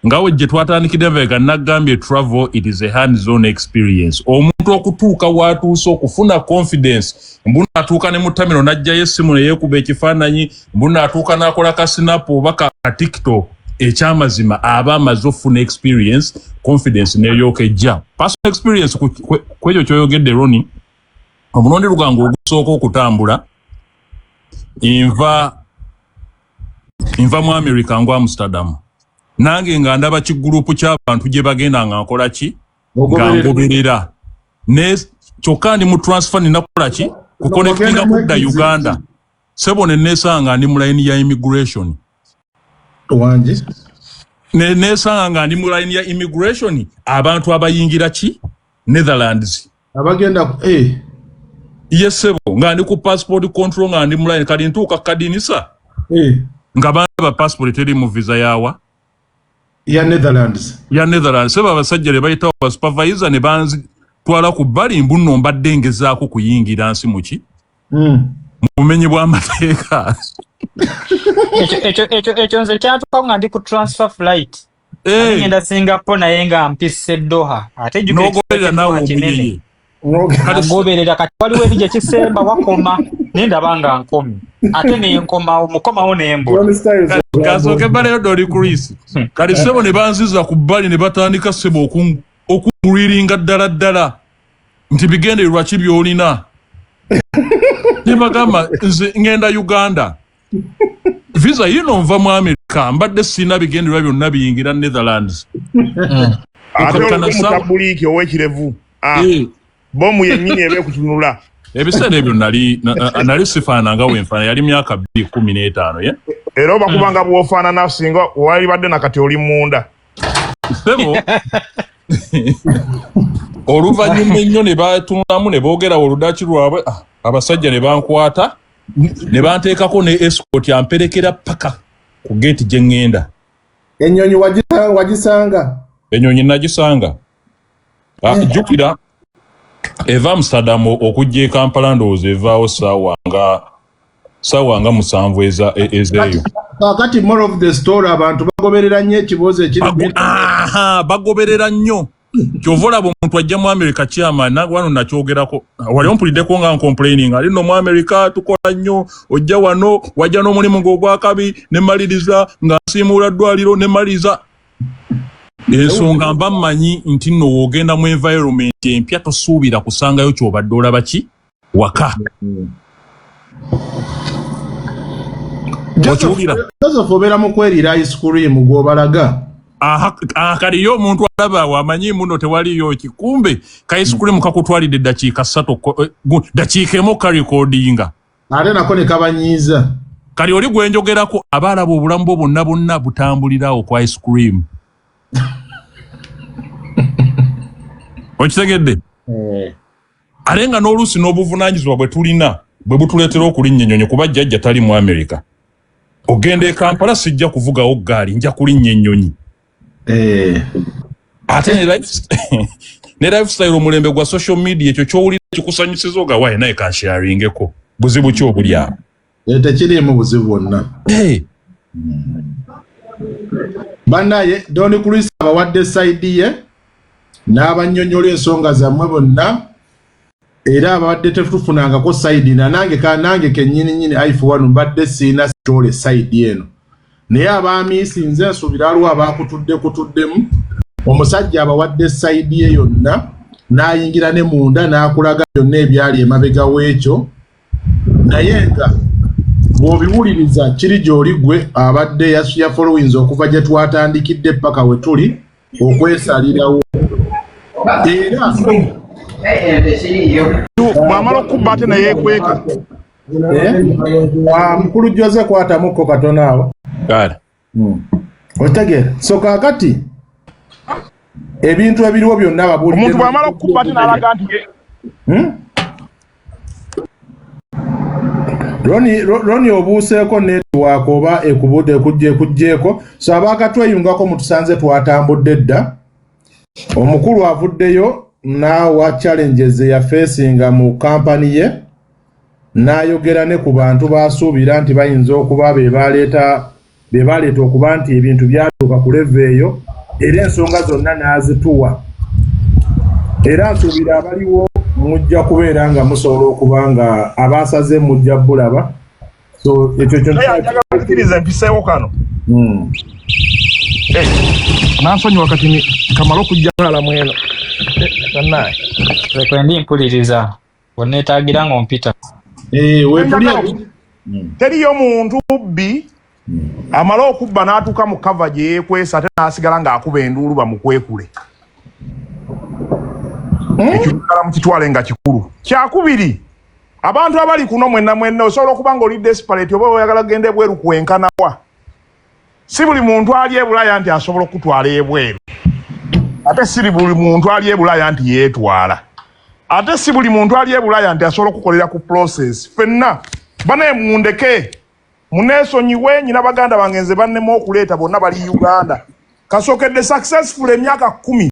ngawe gye twatandikidde Vega nagambye travel it is a hands-on experience omuntu okutuuka watuuse okufuna confidence mbuna atuuka ne mu terminal n'ajjayo essimu ne yeekuba ekifaananyi mbuna atuuka n'akola ka snap oba ka TikTok ekyamazima aba amaze ofuna experience confidence n'eryoka ejja personal experience kwekyo kyoyogedde Roni omulondi lugango ogusooka okutambula nva mu America ngu Amsterdam nange nga ndaba kigurupu ky'abantu gye bagenda nga nkola ki nga ngoberera ne kyokka ndi mu transfer ninakola ki kuconnectinga kudda Uganda sebo ne nesanga ndi mu line ya immigration wanji ne nesanga nga ndi mu line ya immigration abantu abayingira ki Netherlands abagenda yes sebo nga ndi ku passport control nga ndi mu line kali ntuuka kadinisa nga baba passport eri mu visa yawa ya Netherlands seba abasajja le bayitawo ba supervisor ne banzi twala ku bali mbuno mbadde ngezaako kuyingira nsi muki mumenyi bw'amateeka ekyo nze kyatuuka nga ndi ku transfer flight ngenda Singapore naye nga mpise Doha ate n'ogoberera naawe omuyeye agoberera kati waliwo eri gye kisemba wakoma nendaba nga nkomi ate nenkomawo mukomawo nembula kasooke baleyo doli Chris kati sebo ne banziza ku bbali ne batandika sebo okungulwiringa ddala nti bigendererwa ki by'olina ne bagamba nze ngenda Uganda visa yino nva mu America mbadde sina bigendererwa byonna biyingira Netherlands ate olumutabuliki ow'ekirevu bomu yennyini ebe kutunula ebiseera ebyo nali sifaananga wenfaana yali myaka 2015 era oba kubanga bw'ofaanana singa wali badde nakati oli munda sebo oluvannyuma ennyo ne batunulamu ne boogerawo oludaki lwabwe abasajja ne bankwata ne banteekako ne escort amperekera paka ku gate gye ŋŋenda Ennyonyi wagisanga? Ennyonyi nagisanga. Jukira eva Amsterdam okujja e Kampala ndowooza evaawo ssaawa nga 7 ezeeyo. Kakati more of the story abantu bagoberera nnyo ekibuuzo ekiri. Bagoberera nnyo. Kyova olaba omuntu ajja mu America chairman wano nakyogerako. Wali ompuliddeko nga complaining ali no mu America tukola nnyo ojja wano wajja n'omulimu gw'akabi ne maliriza nga nsiimuula ddwaliro ne maliriza. Ensonga mba mmanyi nti nno wogenda mu environment empya tosuubira kusangayo ky'obadde olaba ki waka. Joseph obeera mu kwerira ice cream gw'obalaga. Kaliyo omuntu alaba wamanyi muno tewaliyo kikumbe ka ice cream kakutwalidde dakiika 3 dakiika emu kalikodinga. Ate nako ne kabanyiiza. Kali oli gwenjogerako abaalaba obulamu bwo bonna butambulirawo kwa ice cream. Okitegedde? Ale nga n'oluusi n'obuvunaanyizibwa bwe tulina bwe butuleetera okulinnya ennyonyi kuba jjajja tali mu Amerika. Ogenda e Kampala sijja kuvugawo ggaali nja kulinnya ennyonyi. Ate ne lifestyle omulembe gwa social media ekyo ky'owulira kikusanyusiza ogawaye naye kansharingeko. Buzibu ki obuli awo? Tekiriimu buzibu bwonna. Bannaye Doni Chris abawadde sayidi ye n'abannyonnyola ensonga zammwe bonna era abadde tetufunangako sayidi nange kennyini iPhone mbadde siina sitole sayidi eno naye abaami sinze nsuubira aliwo abakutuddemu omusajja abawadde sayidi ye yonna n'ayingira ne munda n'akulaga byonna ebyali emabega w'ekyo naye nga bw'obiwuliriza kiri gy'oli gwe abadde ya followings okuva gye twatandikidde paka we tuli okwesalirawo era mwamala okubba ate naye yeekweka mukulu Jose kwatamuko katono awo otegeera so kaakati ebintu ebiriwo byonna ababuulidde omuntu bw'amala okubba ate n'alaga nti Roni obuuseeko network oba ekujjeeko so abaakatweyungako mutusanze twatambudde dda omukulu avuddeyo n'awa challenges ya facinga mu kampani ye n'ayogera ne ku bantu baasuubira nti bayinza okuba be baleeta okuba nti ebintu byatuuka ku leve eyo era ensonga zonna n'azituwa era nsuubira abaliwo mujja kubeera nga musobola okuba nga abaasaze mujja bulaba so ekyo kyokiriza empiseewo kano nansonyiwa kati kamala okujja ngala mweno bannaye kwendi mpuliriza onneetaagira ng'ompita teriyo muntu mubbi amala okubba n'atuuka mu kava gye yeekwesa ate n'asigala ng'akuba enduulu bamukwekule ekyokala mukitwale nga kikulu. Kyakubiri abantu abali kuno mwenna osobola okuba nga oli desperate oba oyagala genda ebweru kwenkanawa. Si buli muntu ali e Bulaya nti asobola okutwala ebweru. Ate si buli muntu ali e Bulaya nti yeetwala. Ate si buli muntu ali e Bulaya nti asobola okukolera ku process. Fenna bane mundeke muneesonyiwe nyina baganda bangenze bannemu okuleeta bonna bali Uganda. Kasookedde successful emyaka 10.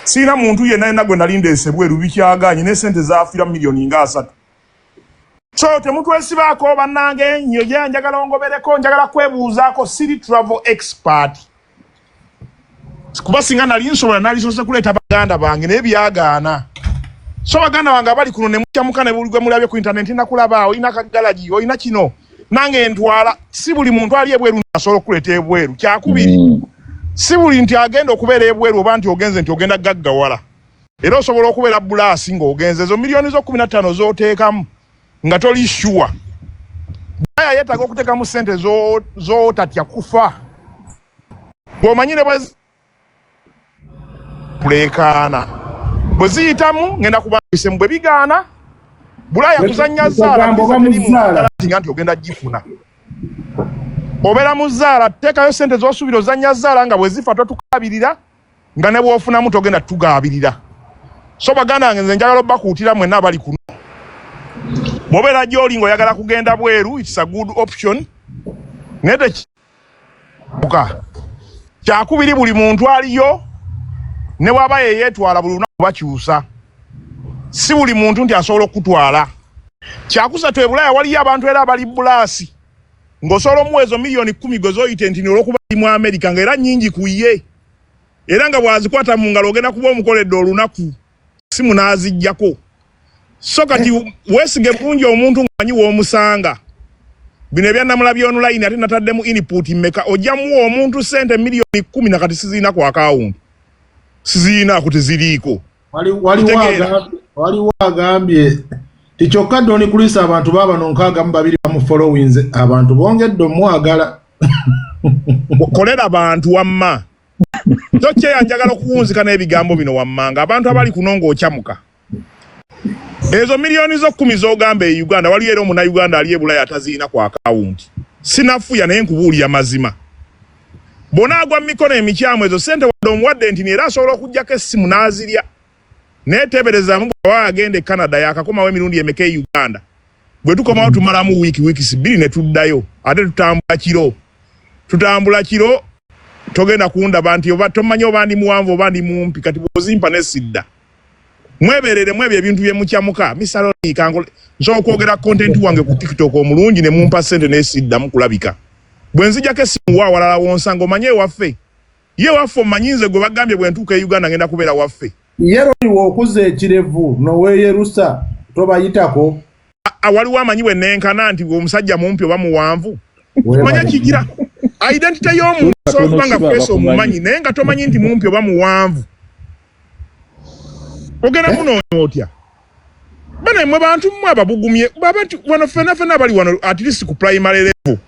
Sina muntu yenna gwe nalindeese bweru bikyaganye ne sente zaafira milioni nga 3. So temutwesibaako bannange nnyo gye njagala ongobereko njagala kwebuuzaako siri travel expert. Kuba singa nali nsobola nalisoose kuleeta baganda bange naye byagaana. So baganda bange abali kuno ne mukyamuka ne buli gwe mulabye ku internet nakulaba olina kagalaji olina kino nange ntwala si buli muntu ali ebweru asobola okuleeta ebweru. Kyakubiri si buli nti agenda okubeera ebweru oba nti ogenze nti ogenda gaggawala. Era osobola okubeera bulaasi ng'ogenze ezo milioni zo 15 z'oteekamu nga toli sure. Baya yeetaaga okuteekamu ssente z'otatya kufa. Bw'omanyire bwekaana bwe ziyitamu ngenda kubambise bwe bigaana Bulaya kuzannya zaala nti ogenda gifuna. Obeera mu zaala teekayo ssente z'osuubira ozannya zaala nga bwe zifa totukabirira nga ne bw'ofunamu togenda tugaabirira. So baganda bange nze njagala obbakuutira mwenna abali kuno. Bw'obeera gy'oli ng'oyagala kugenda bweru it's a good option. Nede Kyakubiri buli muntu aliyo ne waba yeetwala buli lunaku bakyusa. Si buli muntu nti asobola okutwala. Kyakusatu e Bulaaya waliyo abantu era abali bulaasi. Ng'osobola omuwezo miliyoni 10 gozoyite nti olw'okuba ali mu Amerika ng'era nnyingi ku ye. Era nga bw'azikwata mu ngalo ogenda kuba omukoledde olunaku. Simu n'aziggyako. So kati weesige bulungi omuntu ng'amanyi w'omusanga. Bino ebya Namulabye online ate nataddemu input mmeka ojjamuwa omuntu sente miliyoni 10 na kati siziina ku account. Siziina ku teziriiko. Waliwo agambye tikyokka Doni Kulisa abantu baba nonkaaga mu babiri mu followings abantu bongedde omwagala. Kolera abantu wamma. Toche yanjagala okuwunzika n'ebigambo bino wammanga abantu abali kunongo okyamuka. Ezo miliyoni zo 10 z'ogamba e Uganda waliyo era omuna Uganda ali e Bulaaya ataziina ku account. Sinafuya naye nkubuulira mazima. Bona agwa mikono emikyamu ezo sente wadde omuwadde nti era asobola okuggyako essimu n'azirya. Neetebereza mu bwa agende Canada yakakomawo emirundi emeka e Uganda. Bwe tukomawo tumalamu wiiki 2 ne tuddayo. Ate tutambula kiro togenda kunda bantu oba tomanyi oba ndi muwanvu oba ndi mumpi kati bozimpa ne sidda. Mweberere mwebye ebintu bye mukyamuka misalo ikango nso okwogera content wange ku TikTok omulungi ne mumpa sente ne sidda mukulabika. Bwenzija ke simu wa walala wonsango manye waffe. Ye waffe manyinze gwe bagambye bwe ntuuka e Uganda ngenda kubeera waffe. Yero okuze ekirevu nowe Yerusa tobayitako. Waliwo amanyi bwe nenkana nti omusajja mumpi oba muwanvu. Manya kigira. Identity y'omuntu so kubanga kweso omumanyi naye nga tomanyi nti mumpi oba muwanvu. Ogenda muno otya. Bana mwe bantu mwe ababugumye babati wano fena bali wano at least ku primary level.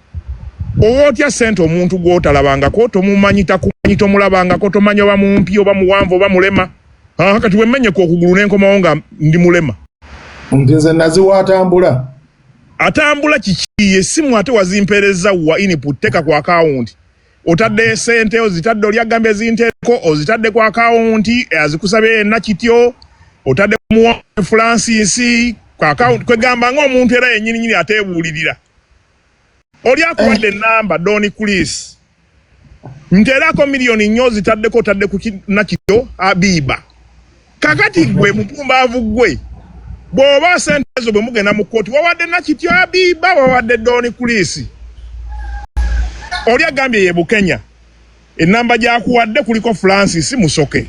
Otya sente omuntu gwotalabangako tomumanyi takumanyi tomulabangako tomanyi oba mumpi oba muwanvu oba mulema. Kati wemenye ko okugulu n'enkomawo nga ndi mulema. Nze naziwa atambula kiki esimu ate wazimpereza wa input teka ku account. Otadde sente ozitadde oli agambe zinteko ozitadde ku account azikusabe na kityo otadde mu Francis ku account kwegamba ng'omuntu era yennyini atebuulirira. Oli akuwadde namba Doni Kulisa. Nterako miliyoni nnyo zitaddeko otadde ku na kityo Abiba. Kakati gwe mupumbavu gwe. Bw'oba sente ezo bwe mugenda mu kkooti wawadde na kityo Abiba wawadde Doni Kulisa. Oli agambye ye Bukenya. Enamba gy'akuwadde kuliko Francis Musoke.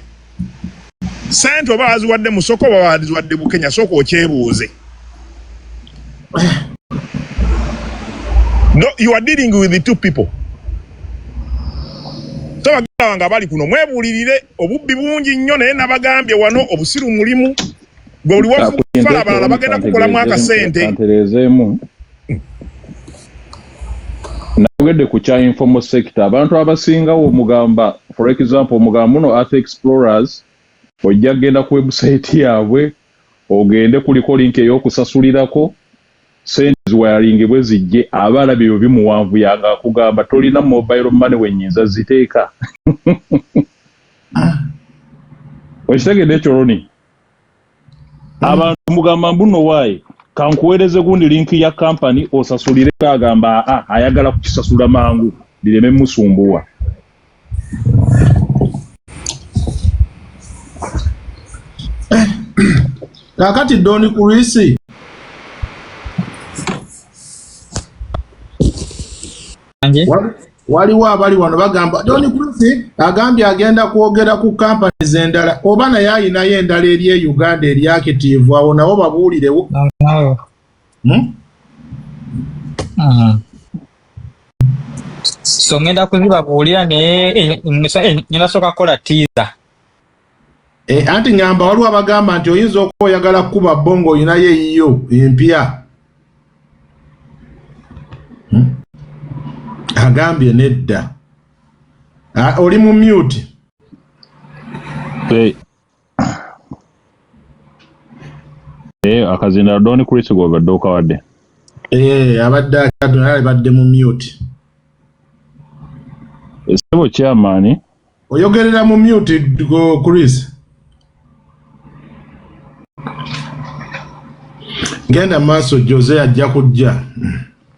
Sente oba aziwadde Musoko oba aziwadde Bukenya soko okyebuuze. No, you are dealing with the two people. So bagamba bali kuno mwebuulirire obubbi bungi nnyo naye nabagambye wano obusiru mulimu. Gwe oli wafu fala balala bagenda kukolamu akasente. Nagede ku kya informal sector abantu abasinga omugamba for example omugamba muno Earth Explorers ojja genda ku website yaabwe ogende kuliko link ey'okusasulirako sente ziwayaringibwe zijje abalabye byo bimuwanvu yanga kugamba tolina mobile money wenyinza ziteeka okitegedde ekyo Roni abantu mugamba mbuno wayi kankuweereze gundi linki ya company osasulire kagamba ayagala kukisasula mangu bireme musumbuwa. Kakati Doni Kulisa waliwo abali wano bagamba Doni Kulisa agambye agenda kwogera ku companies endala oba naye ayinayo endala eri e Uganda eri active awo nabo babuulirewo. So ngenda kuzibabuulira naye ngenda soka kola teaser. Anti ngamba waliwo abagamba nti oyinza okuba oyagala kuba bongo oyinayo eyiyo empya. Agambye nedda. Oli mu mute. Akazinda Doni Kulisa gwe badde okawadde. Abadde akadonali badde mu mute. Esebo chairman. Oyogerera mu mute go Kulisa. Genda maaso Jose ajja kujja.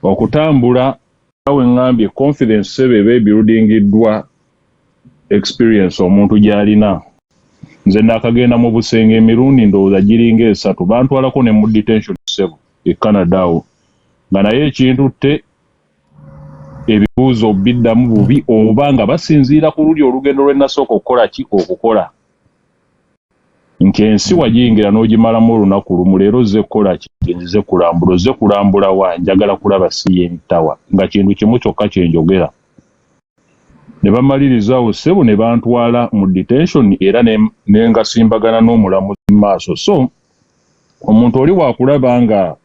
Okutambula awe ngambye confidence sebe be buildingiddwa experience omuntu gyalina. Nze nakagenda mu Busenge emirundi ndowooza giringa 3 bantwalako ne mu detention 7 e Canada awo. Nga naye ekintu te ebibuuzo biddamu bubi oba nga basinziira ku luli olugendo lwe nasooka okukola ki okukola. Nti ensi wagiyingira n'ogimalamu olunaku lumu leero ozze kukola ki nze kulambula ozze kulambula wa njagala kulaba CN Tower nga kintu kimu kyokka kye njogera. Ne bamaliriza awo ssebo ne bantwala mu detention era ne ngasimbagana n'omulamuzi mu maaso. So omuntu oli waakulaba nga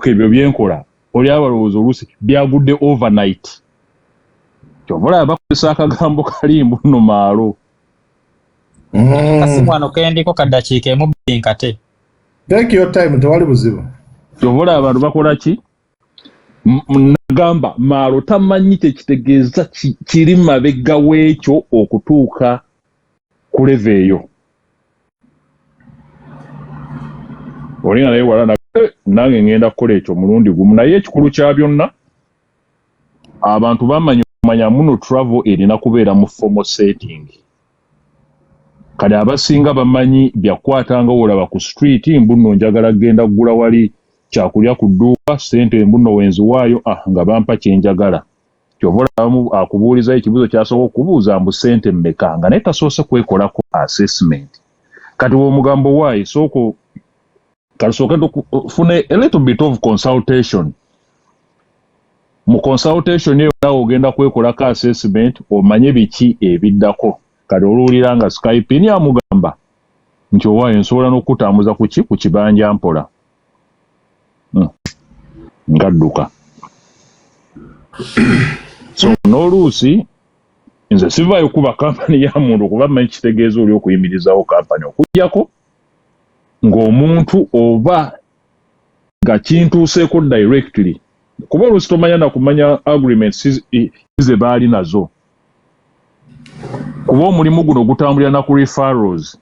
ebyo byenkola oli abalowooza oluusi byagudde overnight. Kyovula bakozesa akagambo kalimbu nno maalo. Kasi mwano kendiko kadakiika emu binkate. Take your time, tewali buzibu. Kyovula abantu bakola ki? Nagamba maalo tamanyi tekitegeeza kiri mabega w'ekyo okutuuka ku leve eyo. Olina naye wala nange ngenda kukola ekyo mulundi gumu naye ekikulu kya byonna abantu bamanya muno travel erina kubeera mu formal setting. Kale abasinga bamanyi byakwatanga olaba ku street mbuno njagala genda kugula wali kyakulya ku dduuka ssente mbuno wenziwaayo nga bampa kyenjagala. Kyovola abamu akubuuliza ekibuuzo kyasobola okubuuza mbu ssente mmeka nga naye tasoose kwekolako assessment. Kati w'omugambo waayi sooko kasooka tufune a little bit of consultation. Mu consultation eyo nawe ogenda kwekolako assessment omanye biki ebiddako. Kati oluwulira nga Skype ni amugamba nti owaayo nsobola n'okutambuza ku kibanja mpola. Ngadduka. So n'oluusi nze sivaayo kuba kampani ya muntu kuba mmanyi kitegeeza oli okuyimirizawo kampani okujjako ng'omuntu oba nga kintuuseeko directly kuba oluusi tomanya na kumanya agreements ze baali nazo. Kuba omulimu guno gutambulira na ku referrals.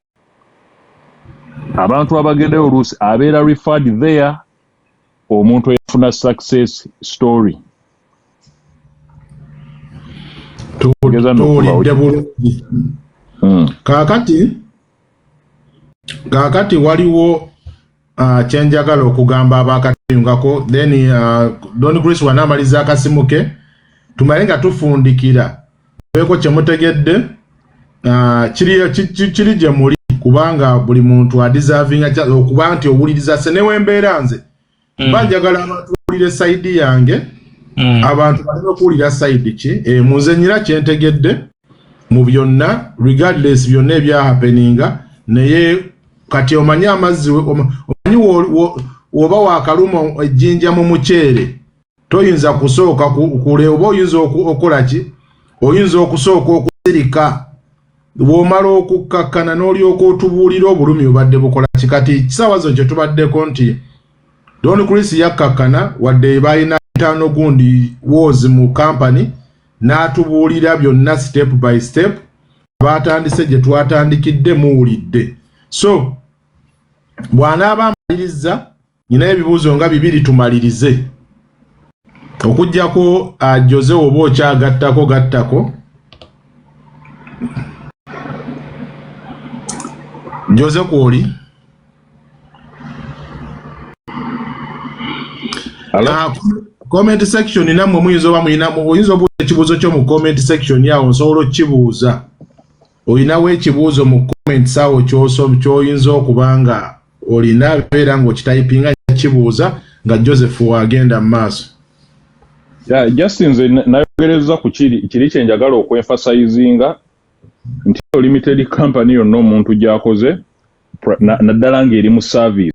Abantu abagendayo oluusi abeera referred there omuntu eyafuna success story. Kaakati waliwo kyenjagala okugamba abakatuyungako then Don Chris wanaamaliza akasimu ke tumale nga tufundikira beeko kyemutegedde kiri gye muli kubanga buli muntu adeservinga okuba nti owuliriza se newembeera nze banjagala abantu bawulire sayidi yange abantu balina okuwulira sayidi ki munze nyira kyentegedde mu byonna regardless byonna ebyahapeninga naye kati omanyi amazzi omanyi woba wakaluma ejjinja mu muceere toyinza kusooka kule oba oyinza okukola ki oyinza okusooka okusirika bw'omala okukkakkana n'olyoka otubuulira obulumi obadde bukola ki kati kisaawa zo kye tubaddeko nti Don Chris yakkakkana wadde balina entaano gundi woozi mu kampani n'atubuulira byonna step by step batandise gye twatandikidde muwulidde. So bw'anaaba amaliriza nyina ebibuuzo nga 2 tumalirize okujjako Jose oba okyagattako Jose kwoli comment section namwe muyinza oba muyinamu oyinza obuuza ekibuuzo kyo mu comment section yawo nsobola okukibuuza olinawo ekibuuzo mu comment awo ky'oyinza okubanga olina beera ng'okitayipinga kibuuza nga Joseph wagenda mu maaso. Justin nze nayogereza ku kiri kyenjagala okwenfasizinga nti limited company yonna omuntu gy'akoze naddala ng'eri mu service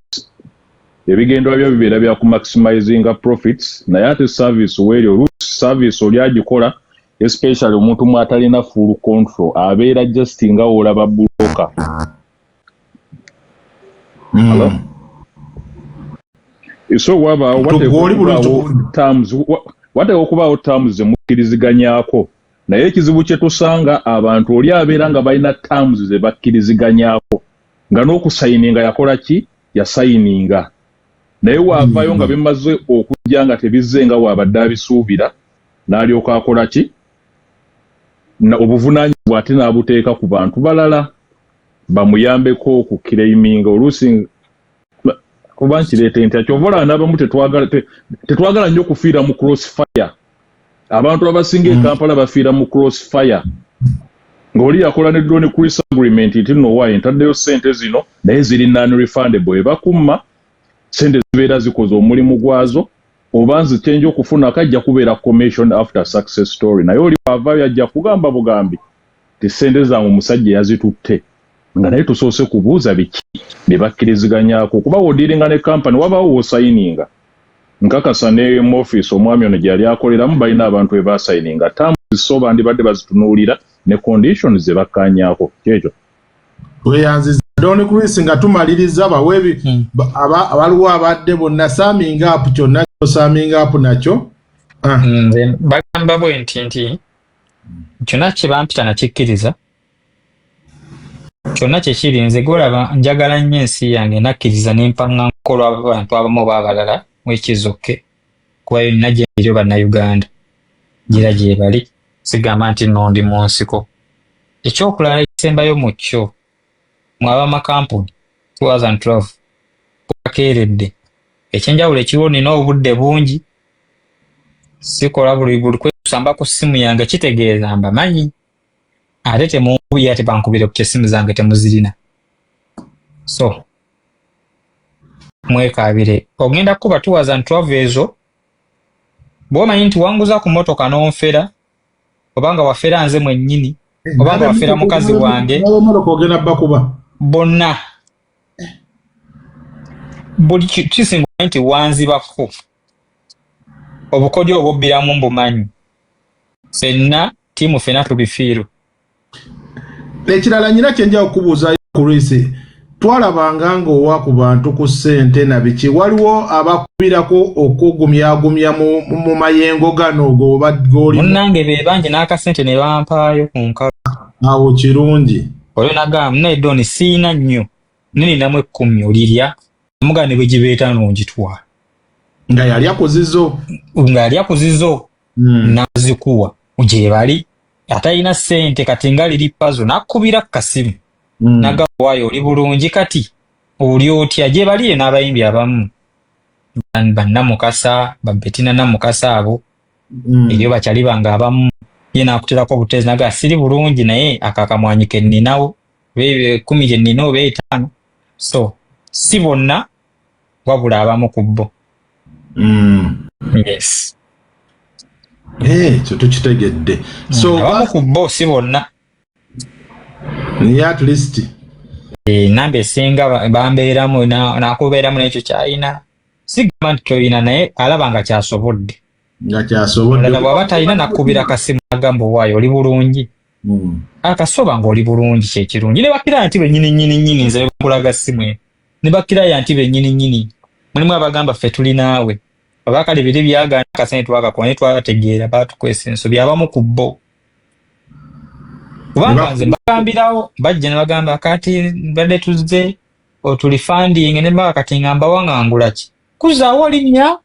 ebigendwa byo bibeera bya ku maximizinga profits naye ate service weeri oluusi service oli agikola especially omuntu mwatalina full control abeera just nga olaba buloka. So wate okubaawo terms zemukkiriziganyako naye ekizibu kye tusanga abantu oli abeera nga balina terms ze bakkiriziganyako nga n'okusayininga yakola ki yasayininga naye waavaayo nga bimaze okujja nga tebizze nga waabadde abisuubira n'alyoka akola ki na obuvunaanyizibwa ate n'abuteeka ku bantu balala bamuyambeko okukiraiminga oluusi kuba nkireete nti akyovola n'abamu tetwagala nnyo okufiira mu crossfire. Abantu abasinga e Kampala bafiira mu crossfire. Ng'oli yakola ne drone cruise agreement nti nno wayi ntaddeyo ssente zino naye ziri non-refundable. Ebakumma ssente zibeera zikoze omulimu gwazo oba nzikyenja okufuna akajja kubeera commission after success story. Naye oli avaayo ajja kugamba bugambi ti ssente zange omusajja yazitutte. Nga naye tusoose kubuuza biki ne bakkiriziganyako kuba wodiringa ne kampani wabaawo wosayininga. Nkakasa ne mu office omwami ono gyali akoleramu balina abantu ebasayininga tamu zisoba bandibadde bazitunuulira ne conditions ze bakkaanyaako kyekyo. Weyanziza Don Chris nga tumaliriza bawebi abaliwo abadde bonna summing up kyonna summing up nakyo. Nze bagamba bwe nti kyonna kye bampita nakikkiriza. Kyonna kye kiri nze golaba njagala nnyo ensi yange nakkiriza n'empanga nkolwa abantu abamu baabalala mwekizokke kuba yonna gye ndiri bannayuganda gira gye bali sigamba nti nno ndi mu nsiko. Ekyokulala ekisembayo mu kyo mwaba makampuni 2012 bwakeeredde ekyenjawulo ekiriwo nina obudde bungi sikola buli kwesamba ku ssimu yange kitegeeza mbamanyi ate temunkubira ate bankubire ku essimu zange temuzirina. So mwekaabire ogenda kuba 2012 ezo bw'omanyi nti wanguza ku motoka n'onfera obanga wafera nze mwennyini obanga wafera mukazi wange bonna buli kisinga nti wanzibako obukodyo obubbiramu mbumanyi fenna tiimu fenna tubifiiru. Ekirala nyina kyenja okubuuza Chris twalabanga ng'owa ku bantu ku ssente na biki waliwo abakubirako okugumyagumya mu mayengo gano goba goli munnange be bangi n'akasente ne bampaayo ku nkalo awo kirungi olwo nagamba naye doni siina nnyo ninamu 10 olirya mugane bwe gibeeta n'ongitwala nga yali akuzizo nazikuwa gye bali atalina ssente kati nga liri pazo nakubira kasimu nagawayo oli bulungi kati oli otya gye baliye n'abayimbi abamu bannamukasa babetina namukasa abo ebyo bakyali banga abamu ye nakuterako obutezi naga siri bulungi naye akakamwanyike nninawo bebe 10 gye nnina oba 5 so si bonna wabula abamu ku bo. Yes. Kyo tukitegedde. So abamu ku bo si bonna. Ni at least namba esinga bambeeramu nakubeeramu n'ekyo kyalina sigamba nti toyina naye alaba nga kyasobodde bw'aba talina nakubira kasimu agamba owaayo oli bulungi akasoba ng'oli bulungi kyekirungi ne bakira nti bennyini nze bekulaga simu ne bakira nti bennyini mulimu abagamba ffe tuli naawe oba kale biri byagaana akasente twakakola ne twabategeera batukwesa ensobi abamu ku bo kubanga nze mbagambirawo bajja ne bagamba kati badde tuzze otuli funding ne mbaba kati ngamba wangangula ki kuzaawo linnya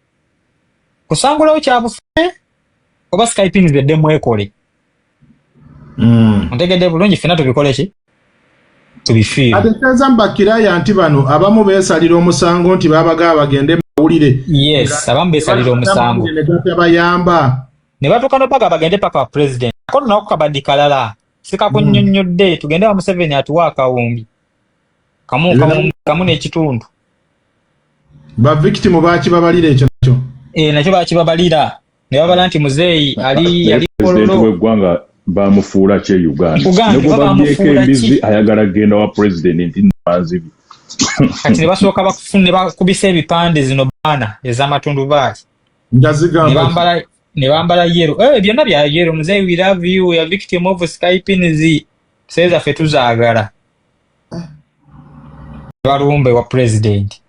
kusangulawo kyabufune oba skyping zedde mwekole ntegedde bulungi ffena tubikole ki tubifiire ate teza mbakiraya nti bano abamu beesalira omusango nti babagaba bagende mawulire yes abamu beesalira omusango ne batuuka nopaga bagende paka wa president ako tunako kabadikalala sikakunnyonnyodde tugende wa Museveni atuwa akawumbi kamu n'ekitundu ba victim bakibabalira ekyo nakyo nakyo bakibabalira ne babala nti muzeeyi ali kololo w'eggwanga bamufuula kye Uganda ne bamufuula embizi ayagala genda wa president nti nbanzibi kati ne basooka bakubisa ebipande zino baana ez'amatundubaali ne bambala yero byonna bya yero muzeeyi we love you ya victim of Skyping seza ffe tuzaagala balumbe wa president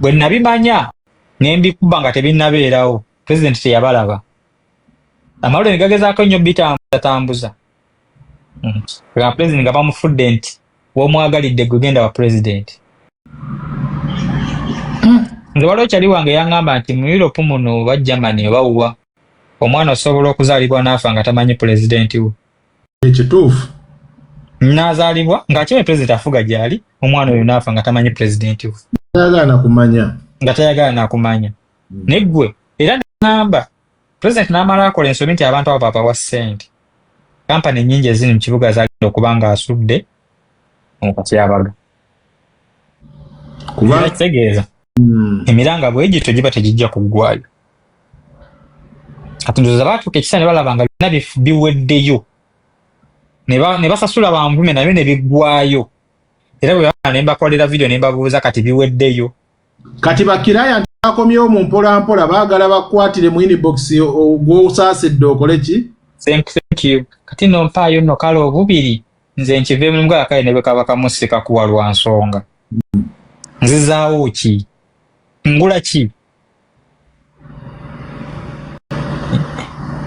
bwe nabimanya nembikuba nga tebinnabeerawo president teyabalaba amawulire ne gagezaako nnyo bitambuza president nga bamufudde nti w'omwagalidde gwe genda wa president nze waliwo kyali wange yaŋŋamba nti mu Europe muno oba Germany oba wuwa omwana osobola okuzaalibwa n'afa nga tamanyi pulezidenti we. Ekituufu. N'azaalibwa ng'akimye pulezidenti afuga gy'ali, omwana oyo n'afa nga tamanyi pulezidenti we. Tayagala kumanya. Nga tayagala nakumanya. Neggwe era n'agamba pulezidenti n'amala akola ensobi nti abantu abo babawa ssente. Kampani nnyingi eziri mu kibuga zagenda okuba nga asudde omukatyabaga. Kuba kitegeeza emiranga bw'egitto giba tegijja kuggwayo. Kati ndowooza baatuuka ekiseera ne balaba nga byonna biweddeyo ne basasula banvume nabyo ne biggwayo. Era bwe baba ne mbakolera vidiyo ne mbabuuza kati biweddeyo. Kati bakiraya nti bakomyewo mu mpolampola baagala bakwatire mu inbox gw'osaasidde okole ki? Thank you. Kati no mpaayo nno kale obubiri nze nkiveemu mbwa kale ne bwe kaba kamusika kuwa lwa nsonga. Nzizaawo ki? Ngula ki?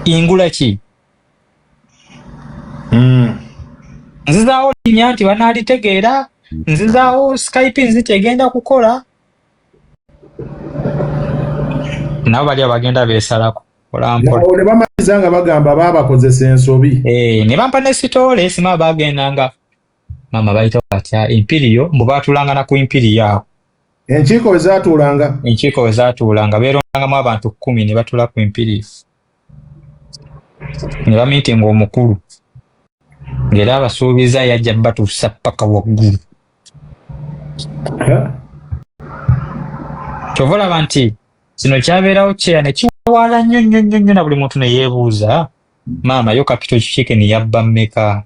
Ingula ki? Nzizaawo linnya nti banaalitegeera. Nzizaawo Skype nzitegenda kukola. Nabo bali abagenda beesalako. Ne bamaliza nga bagamba baabakozesa ensobi. Ne bampa ne sitoole sima bagendanga. Mama bayita batya Imperial mbu baatulanga na ku Imperial awo. Enkiiko we zaatuulanga? Enkiiko we zaatuulanga beerondangamu abantu 10 ne batula ku Imperial. Ne bamiitinga omukulu. Ng'era abasuubiza yajja batuusa paka waggulu. Kyova olaba nti kino kyabeerawo kyeya ne kiwaala nnyo na buli muntu ne yeebuuza maama yo Capital Chicken yabba mmeka?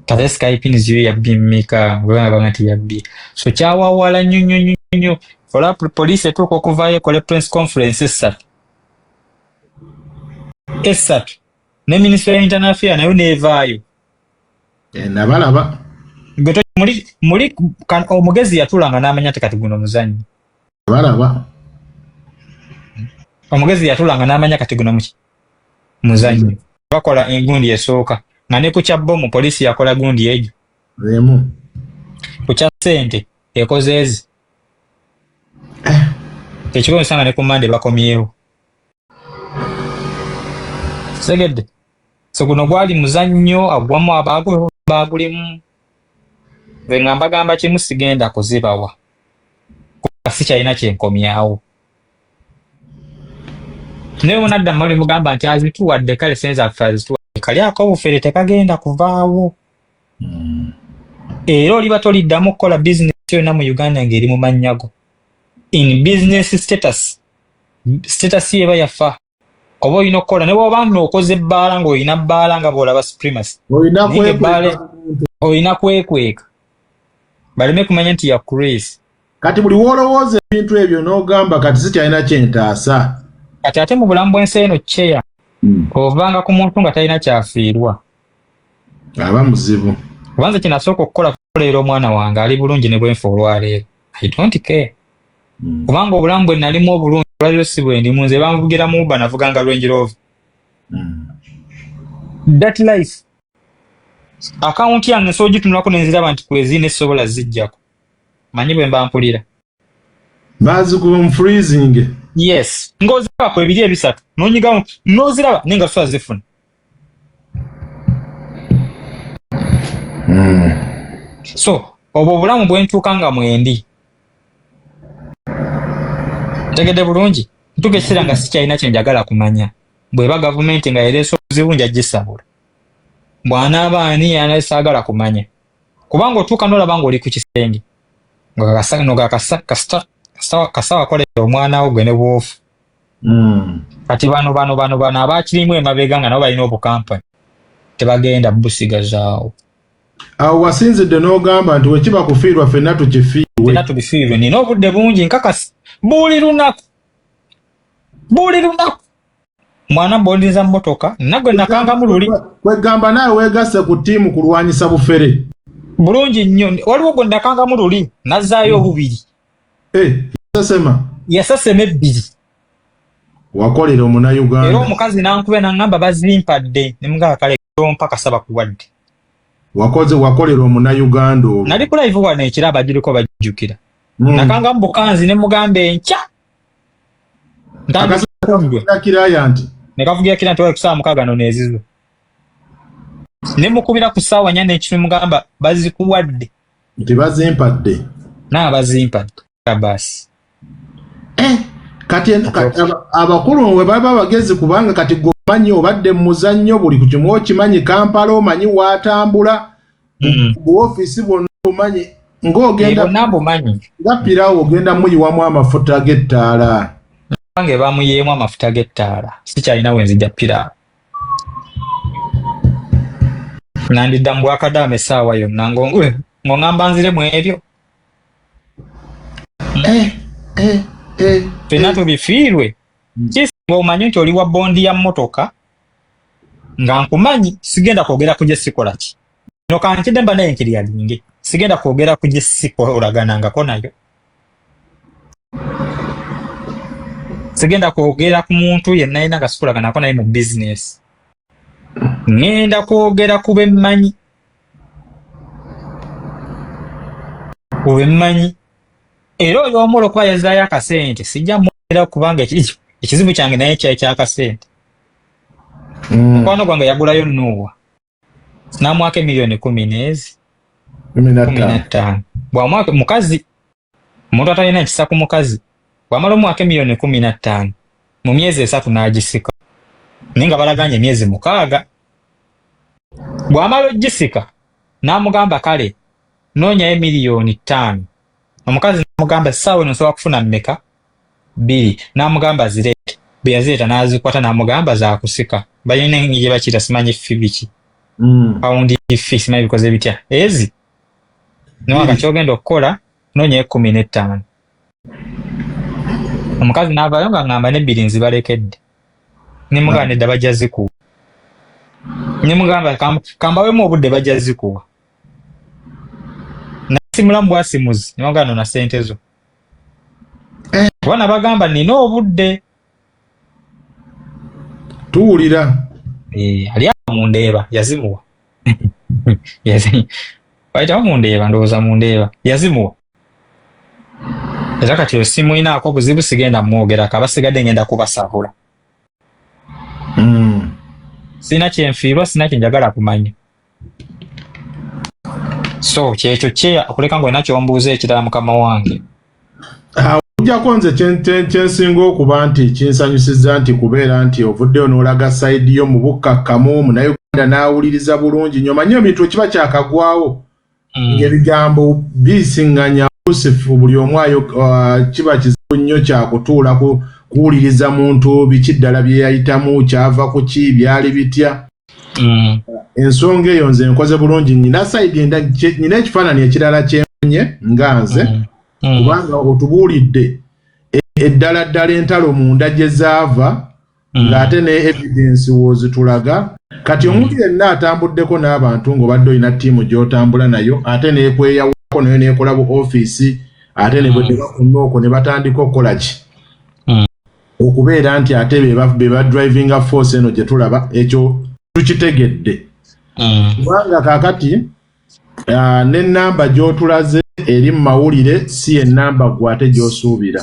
Kate Skype niziyo yabbi mmeka? Bwebanga nti yabbi. So kyawaawala nnyo. Ola poliisi etuuka okuvaayo ekole press conference essatu. Ne Ministry of Internal Affairs nayo neevaayo. Nabalaba. Muli omugezi yatulanga n'amanya kati guno muzannyo. Nabalaba. Omugezi yatulanga n'amanya kati guno muzannyo. Bakola engundi esooka. Nga ne ku kya bbomu poliisi yakola gundi ejo. Emu. Ku kya ssente ekozeezi. Ekikono sanga ne ku Mande bakomyewo. Segedde. So guno gwali muzannyo agwamu abagulimu. Nze nga mbagamba kimu sigenda kuzibawa. Kuba si kyalina kyenkomyawo. Naye munadda mmuli mugamba nti azituwadde kale senza affe azituwadde. Kali ako obufere tekagenda kuvaawo. Era oliba toliddamu okukola bizinesi yonna mu Uganda ng'eri mu mannyago. In business status yeba yafa. Oba olina okukola ne bw'oba ng'okoze ebbaala ng'olina bbaala nga bw'olaba supremacy. Olina kwekweka. Baleme kumanya nti ya crazy. Kati buli w'olowooza ebintu ebyo n'ogamba kati sikyalina kyentaasa. Kati ate mu bulamu bw'ensi eno kyeya. Ovanga ku muntu nga talina kyafiirwa. Aba muzibu. Kubanza kinasooka okukola kukoleera omwana wange ali bulungi ne bwenfa olwaleero. I don't care. Kubanga obulamu bwe nalimu obulungi olwaliro si bwe ndimu nze bamuvugira mu Uber navuganga Range Rover. That life. Akaunti yange nsobola ogitunulako ne nziraba nti kwezina esobola zijjako. Manyi bwe mba mpulira. Bazikuba mu freezing. Yes. Ng'oziraba ku ebiri ebisatu. N'onyigamu n'oziraba nenga so azifuna. So, obwo obulamu bwe ntuuka nga mwendi. Ntegedde bulungi. Ntuuka ekiseera nga sikyalina kye njagala kumanya. Bw'eba gavumenti nga ereese obuzibu nja gisabula. Bw'anaaba ani saagala kumanya. Kubanga otuuka n'olaba ng'oli ku kisenge. Kasawa kolera omwana wo gwe ne bwofu. Kati bano abaakirimu emabega nga nabo balina obukampani. Tebagenda busigazaawo. Awo wasinzidde n'ogamba nti wekiba kufiirwa ffenna tukifiirwe. Ffenna tubifiirwe. Nina obudde bungi nkakasi. Buli lunaku. Mwana mbondiza mmotoka nagwe nakangamu luli. Kwegamba nawe weegasse ku ttiimu kulwanyisa bufere. Bulungi nnyo. Waliwo gwe nakangamu luli nazzaayo obubiri. Yasasema ebbiri. Wakolera Omunnayuganda. Era omukazi n'ankube n'aŋŋamba bazimpadde ne mugamba kale ompa kasaba kuwadde. Wakolera Omunnayuganda olwo. Nali ku live wano ekiraba bagiriko bajjukira. Nakangamu bukanzi ne mugamba enkya. kiraya nti nekavugira kira nti wali kusaawa mukaaga n'oneezizwa ne mukubira ku ssaawa 4 n'ekimu mugamba bazikuwadde nti bazimpadde n'abazimpadde basi kati abakulu we baba bagezi kubanga kati gomanyi obadde muzannyo buli ku kimu okimanyi Kampala omanyi watambula mu office bonna omanyi ng'ogenda nabumanyi nga pirawo ogenda muyiwamu amafuta g'ettaala bange bamuyeemu amafuta g'ettaala sikyalina wenzijja pirawo nandidda mu bwakadaama essaawa yonna ng'oŋŋamba nziremu ebyo fenna tubifiirwe kisinga omanyi nti oli wa bondi ya mmotoka nga nkumanyi sigenda kwogera ku gye sikola ki no kankidde mba naye nkiri yalinge sigenda kwogera ku gye sikolaganangako nayo sigenda kwogera ku muntu yenna yina nga sikolaganako naye mu bizinesi ngenda kwogera ku bemmanyi era oyo omu olwokuba yazaayo akasente sijja mwogera kubanga ekizibu kyange naye kyali kyakasente mukwano gwange yagulayo Nuuwa n'amwaka $10,000 15 bw'amwaka mukazi omuntu atalina ekisa ku mukazi bw'amala omwaka $15,000 mu myezi 3 n'agisika naye nga balaganye emyezi 6 bw'amala ogisika n'amugamba kale noonyayo $5,000 omukazi n'amugamba ssaawa eno nsobola kufuna mmeka 2 n'amugamba zireete bwe yazireeta n'azikwata n'amugamba zaakusika balina engeri gye bakiyita simanyi ffi biki paundi ffi simanyi bikoze bitya ezi niwaka kyogenda okukola noonyayo 15 omukazi n'avaayo nga ngamba n'ebbiri nzibalekedde nimugamba nedda bajja zikuwa nimugamba kambawemu obudde bajja zikuwa nasimulamu bwasimuzi nimugamba nona ssente zo bwana bagamba nina obudde tuwulira ali awo mundeeba yazimuwa bayitawo mundeeba ndowooza mundeeba yazimuwa era kati osimu inaako obuzibu sigenda mwogerako abasigadde ngenda kubasahula sina kyenfiirwa sina kyenjagala kumanya so kyekyo okuleka ng'olina kyombuuza ekirala mukama wange ojjako nze kyensinga okuba nti kinsanyusizza nti kubeera nti ovuddeyo n'olaga sayidi yo mu bukkakkamu munauganda n'awuliriza bulungi nnyo manyi ebintu kiba kyakagwawo ng'ebigambo bisiŋŋanya busifu buli omu kiba kizibu nnyo kyakutuula kuwuliriza muntu biki ddala bye yayitamu kyava ku ki byali bitya ensonga eyo nze nkoze bulungi nnyina sayidi nnyina ekifaananyi ekirala kyemunye nga nze kubanga otubuulidde eddala ddala entalo munda gye zaava ng'ate ne evidence wozitulaga kati omuntu yenna atambuddeko n'abantu ng'obadde olina ttiimu gy'otambula nayo ate neekweyawako nayo neekola bu ofiisi ate ne bwe bakunna okwo ne batandika okukola ki okubeera nti ate be ba drivinga force eno gye tulaba ekyo tukitegedde kubanga kaakati n'ennamba gy'otulaze eri mu mawulire si ennamba gwe ate gy'osuubira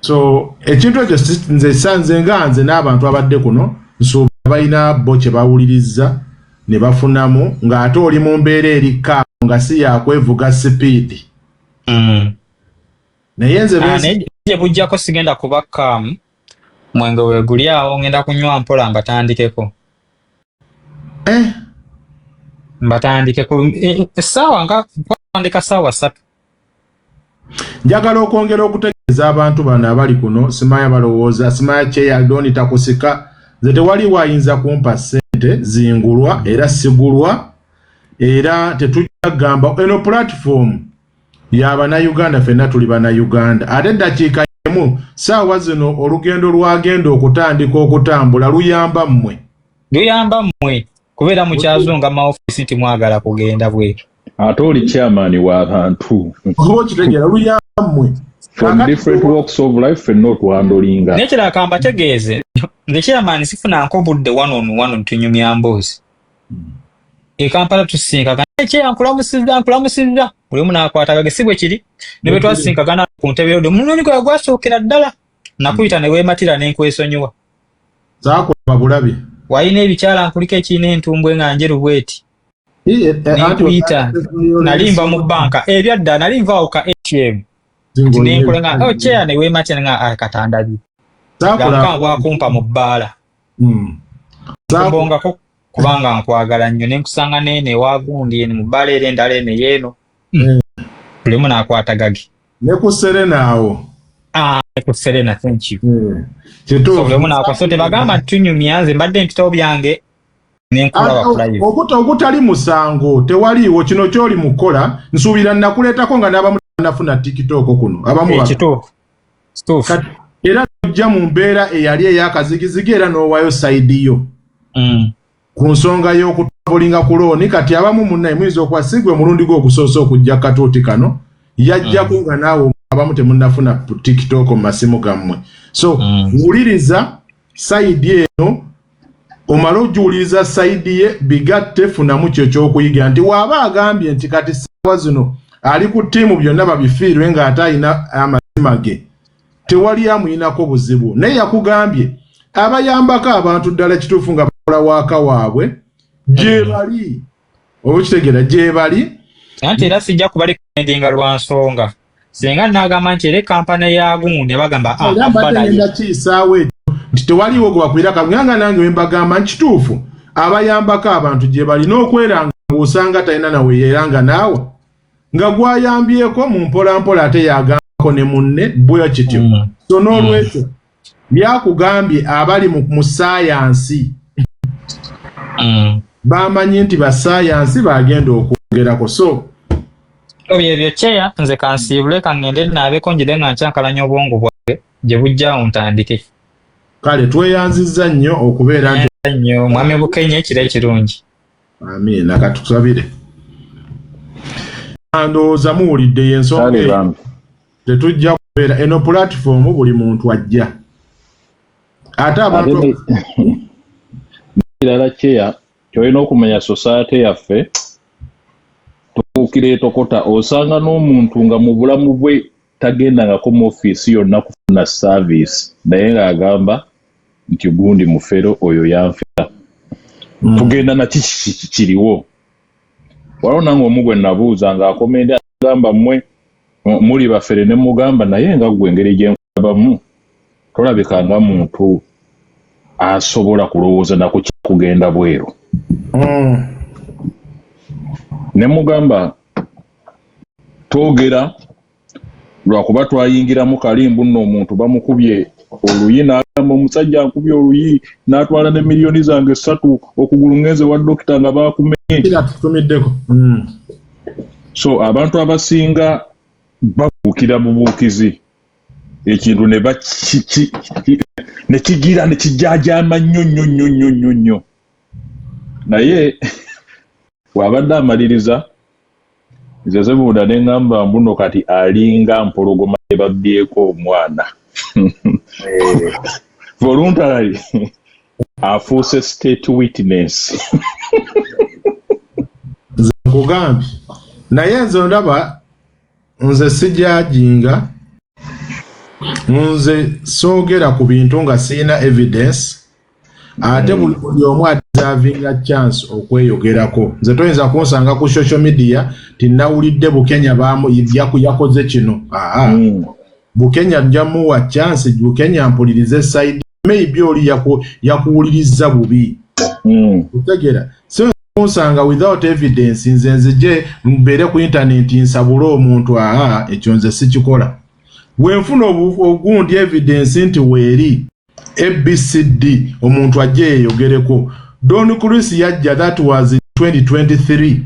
so ekintu ekyo nze sanze nga nze n'abantu abadde kuno nsuubira balina bo kye bawulirizza ne bafunamu ng'ate oli mu mbeera erikaamu nga si yakwevuga sipiidi naye nze gye bujjako sigenda kuba kaamu mwenge weeguli awo ngenda kunywa mpola mbatandikeko mbatandikeko essaawa nga kwandika ssaawa 3 njagala okwongera okutegeeza abantu bano abali kuno simanya balowooza simanya kyeyaldoni takusika nze tewali waayinza kumpa ssente zingulwa era sigulwa era tetujja kugamba eno platform y'Abannayuganda ffenna tuli Bannayuganda ate eddakiika emu ssaawa zino olugendo lwagenda okutandika okutambula luyamba mmwe kubeera mukyazunga maofisi nti mwagala kugenda bwetu ate oli chairman w'abantu okitegeera luyamba mmwe from different walks of life ffenna otwandolinga nekirala kamba tegeeze nze chairman sifunanko obudde one ntunyumya mboozi Kampala tusinkagana nkulamusizza buli omu n'akwatagage si bwe kiri ne bwe twasinkagana ku ntebe yodde omunoni gwe gwasookera ddala nakuyita ne weematira n'enkwesonyiwa zaakola bulabi walina ebikyala nkulika ekirina entumbwe nga njeru bweti nekuyita nalimba mu banka ebyadda nalimvaawo ka ATM nenkole nga okyera ne weematira nga katandabi bwakumpa mu bbaala kubongako kubanga nkwagala nnyo nenkusanga nene wagundi eno mu bbaala era endala ene yeeno bulimu n'akwatagagi ne ku Serenaawo ku Serena thank you bulimu n'akwaso tebagamba tunyumya nze mbadde mpitawo byange nenkulaba kulayo ogutali musango tewaliiwo kino kyoli mukola nsuubira nakuleetako nga n'abamu nafuna TikTok kuno abamu era ojja mu mbeera eyali ey'akazigizigi era n'owaayo sayidi yo ku nsonga y'okutabulinga ku looni kati abamu munnaye muyinza okuba sigwe mulundi gw'okusoosa okujja katuuti kano yajjako nga naawe abamu temunnafuna TikTok mu masimu gammwe so wuliriza sayidi eno omala ogiwuliriza sayidi ye bigatte funamu kyo ky'okuyiga nti waaba agambye nti kati ssaawa zino ali ku ttiimu byonna babifiirwe ng'ate alina amazima ge tewali amuyinako buzibu naye yakugambye abayambako abantu ddala kituufu nga bakola waaka waabwe gye bali obukitegeera gye bali anti era sijja kubalekendinga lwa nsonga singa nagamba nti era kampani ya gundi bagamba abadde kiisaawo ekyo nti tewaliwo gwe bakwira kabwanga nange wembagamba nkituufu abayambako abantu gye balina okweranga ng'osanga talina nawe yeeranga naawe nga gwayambyeko mu mpolampola ate yagambako ne munne bwe kityo so n'olwekyo byakugambye abali mu saayansi bamanyi nti basaayansi bagenda okwogerako so ebyo kyeya nze kansiibule kangende naabeko njire nga nkyankalanya obwongo bwange gye bujjaawo ntandike kale tweyanzizza nnyo okubeera nti nnyo mwami Bukenya ekiro ekirungi amiina katusabire ndowooza muwulidde y'ensonga tetujja kubeera eno pulatifomu buli muntu ajja ate abantu kirala kyeya kyolina okumanya society yaffe tukuukira etokota osanga n'omuntu nga mu bulamu bwe tagendangako mu ofiisi yonna kufuna service naye ng'agamba nti gundi mufero oyo yanfera tugenda na kiriwo waliwo nange omu gwe nabuuza ng'akomenda agamba mmwe muli bafere ne mugamba naye nga gwe engeri gye nkubamu tolabika nga muntu asobola kulowooza nako kugenda bweru ne mugamba twogera lwakuba twayingiramu kalimbu nno omuntu bamukubye oluyi n'agamba omusajja ankubye oluyi n'atwala ne miliyoni zange 3 okugulu ngenze wa dokita nga bakumenye so abantu abasinga babuukira bubuukizi ekintu ne kigira ne kijajama nnyo naye wabadde amaliriza nze buuda ne ngamba mbuno kati alinga mpologoma ebabbyeko omwana voluntary afuuse state witness nkugambye naye nze ndaba nze sijajinga nze soogera ku bintu nga sirina evidence ate buli omu adeservinga chance okweyogerako nze toyinza kunsanga ku social media tinawulidde Bukenya yakoze kino Bukenya njamuwa chance Bukenya mpulirize side maybe oli yakuwuliriza bubi utegera so kunsanga without evidence nze je mbere ku internet nsabula omuntu ekyo nze sikikola wenfuna ogundi evidence nti weeri ABCD omuntu ajje yeyogereko Don Chris yajja that was in 2023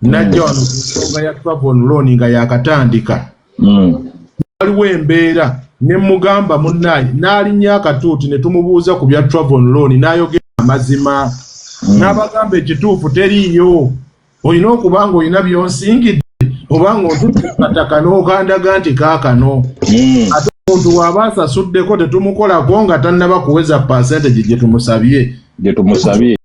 najja wano kusonga ya travel loan nga yakatandika waliwo embeera ne mugamba munnaye n'alinnya akatuuti ne tumubuuza ku bya travel loan n'ayogera amazima n'abagamba ekituufu teriiyo olina okubanga olina byonsingidde obanga otutte kataka n'okandaga nti kaakano ate omuntu waaba asasuddeko tetumukolako nga tannaba kuweza percentage gye tumusabye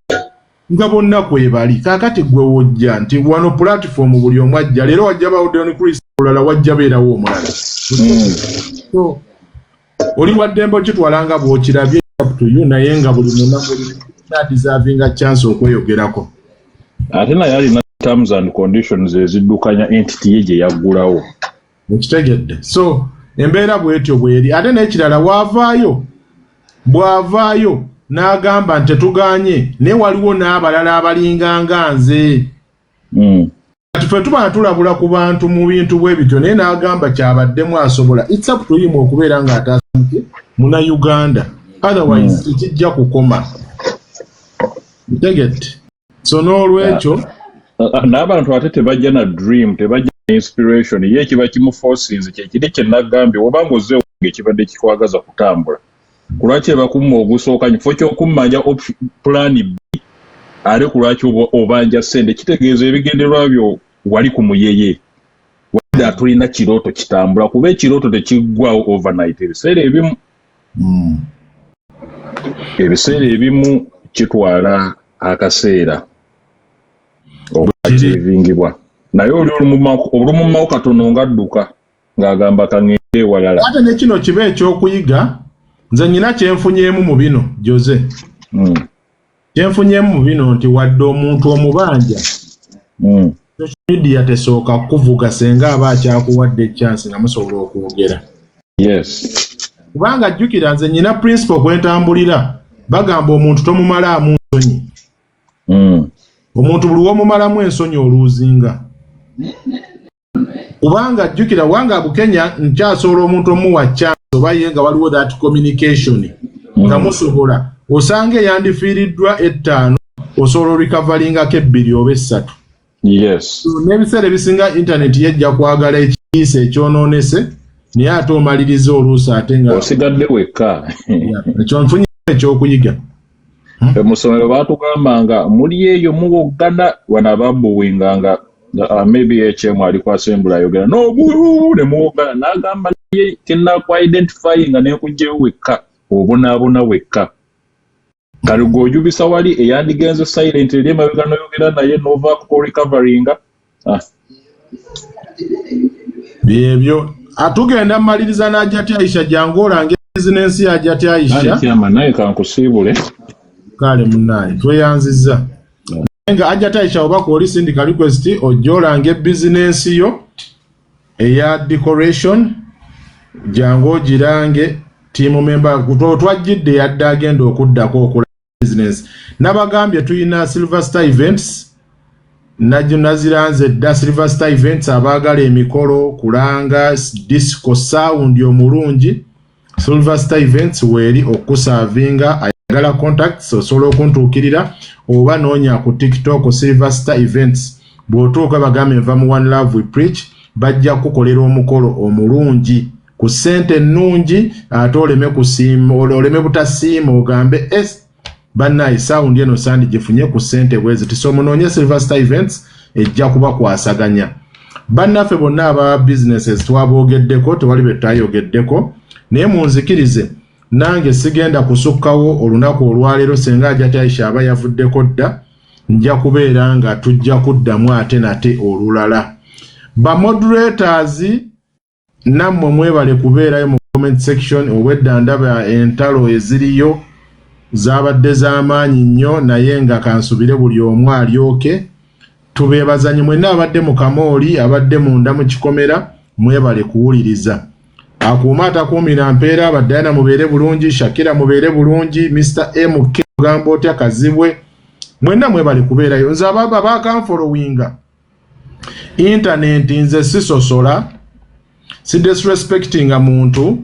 nga bonna kwebali kaakati gwe wojja nti wano platform buli omu ajja leero wajja bawo Don Chris olala wajja beerawo omulala so oli waddembo kitwalanga bw'okirabye up to you naye nga buli munaku na deserving a chance okweyogerako ate naye alina terms and conditions eziddukanya entity ye gye yaggulawo okitegedde so embeera bwetyo bweri ate n'ekirala bw'avaayo n'agamba nti tetuganye naye waliwo n'abalala abalinganga nze kati ffe tuba tulabula ku bantu mu bintu bwe bityo naye n'agamba kyabaddemu asobola it's up to him okubeera ng'ataasumuke muna Uganda otherwise tekijja kukoma tegedde so n'olwekyo n'abantu ate tebajja na dream tebajja na inspiration ye kiba kimuforcinze kyekiri kye nagambye oba ng'ozzeewo ng'ekibadde kikwagaza kutambula kulwaki bakumma ogusooka kifo ky'okummanja plan B ale kulwaki obanja ssente kitegeeza ebigenderwa byo wali ku muyeye wadde tulina kirooto kitambula kuba ekirooto tekiggwawo overnight ebiseera ebimu kitwala akaseera okukivingibwa naye oli olumu katono ng'adduka ng'agamba kaŋŋende ewalala ate ne kino kiba ekyokuyiga nze nnyina kyenfunyeemu mu bino Jose kyenfunyeemu mu bino nti wadde omuntu omubanja social media tesooka kuvuga senga aba akyakuwadde chance nga musobola okwogera kubanga jjukira nze nnyina principle kwentambulira bagamba omuntu tomumalaamu nsonyi omuntu buli w'omumalamu ensonyi oluuzinga kubanga jjukira wanga Bukenya nkyasobola omuntu omuwa chance oba ye nga waliwo that communication nga musobola osanga eyandifiiriddwa 5 osobola recoveringako 2 oba 3 n'ebiseera ebisinga internet yejja kwagala ekiyiisa ekyonoonese naye ate omaliriza oluusi ate nga osigadde wekka ekyo nfunye ekyokuyiga mu ssomero baatugambanga muli eyo muwoggana wana babbuwinganga maybe HM ali ku assembly ayogera n'obuhu ne muwoggana n'agamba naye tinnaku-identifying nga neekugjeyo wekka obonaabona wekka kale gw'ojubisa wali eyandigenze silent eri emabega n'oyogera naye n'ovaako ku recoveringa byebyo atugenda mmaliriza n'ajjati Aisha jangu olange bizinensi ya ajjati Aisha kyama naye kankusiibule kale munnaye tweyanzizza nga ajjati Aisha oba ku oli syndical request ojja olange bizinensi yo eya decoration jangu ogirange team member twajjidde yadde agenda okuddako okola business nabagambye tuyina Silver Star Events naziranze dda Silver Star Events abaagala emikolo kulanga disco sound omulungi Silver Star Events weeri okusavinga ayagala contacts osobola okuntuukirira oba noonya ku TikTok Silver Star Events bw'otuuka bagambe nva mu One Love We Preach bajja kukolera omukolo omulungi ku ssente ennungi ate oleme butasiima ogambe bannaye sound eno sandi gifunye ku ssente bwezi tisomunoonye Silver Star Events ejja kuba kwasaganya bannaffe bonna aba businesses twaboogeddeko tewali be tutayogeddeko naye munzikirize nange sigenda kusukkawo olunaku olwaleero senga ajjati Aisha aba yavuddeko dda nja kubeera nga tujja kuddamu ate nate olulala bamoderators nammwe mwebale kubeerayo mu comment section obwedda ndaba entalo eziriyo zabadde z'amaanyi nnyo naye nga kansubire buli omu alyoke tubeebazanye mwenna abadde mu kamooli abadde munda mu kikomera mwebale kuwuliriza akuuma atakuumira mpeera abadayana mubeere bulungi Shakira mubeere bulungi Mr. MK ogamba otya kazibwe mwenna mwebale kubeerayo nze ababa bakanfolowinga internet nze sisosola si disrespectinga muntu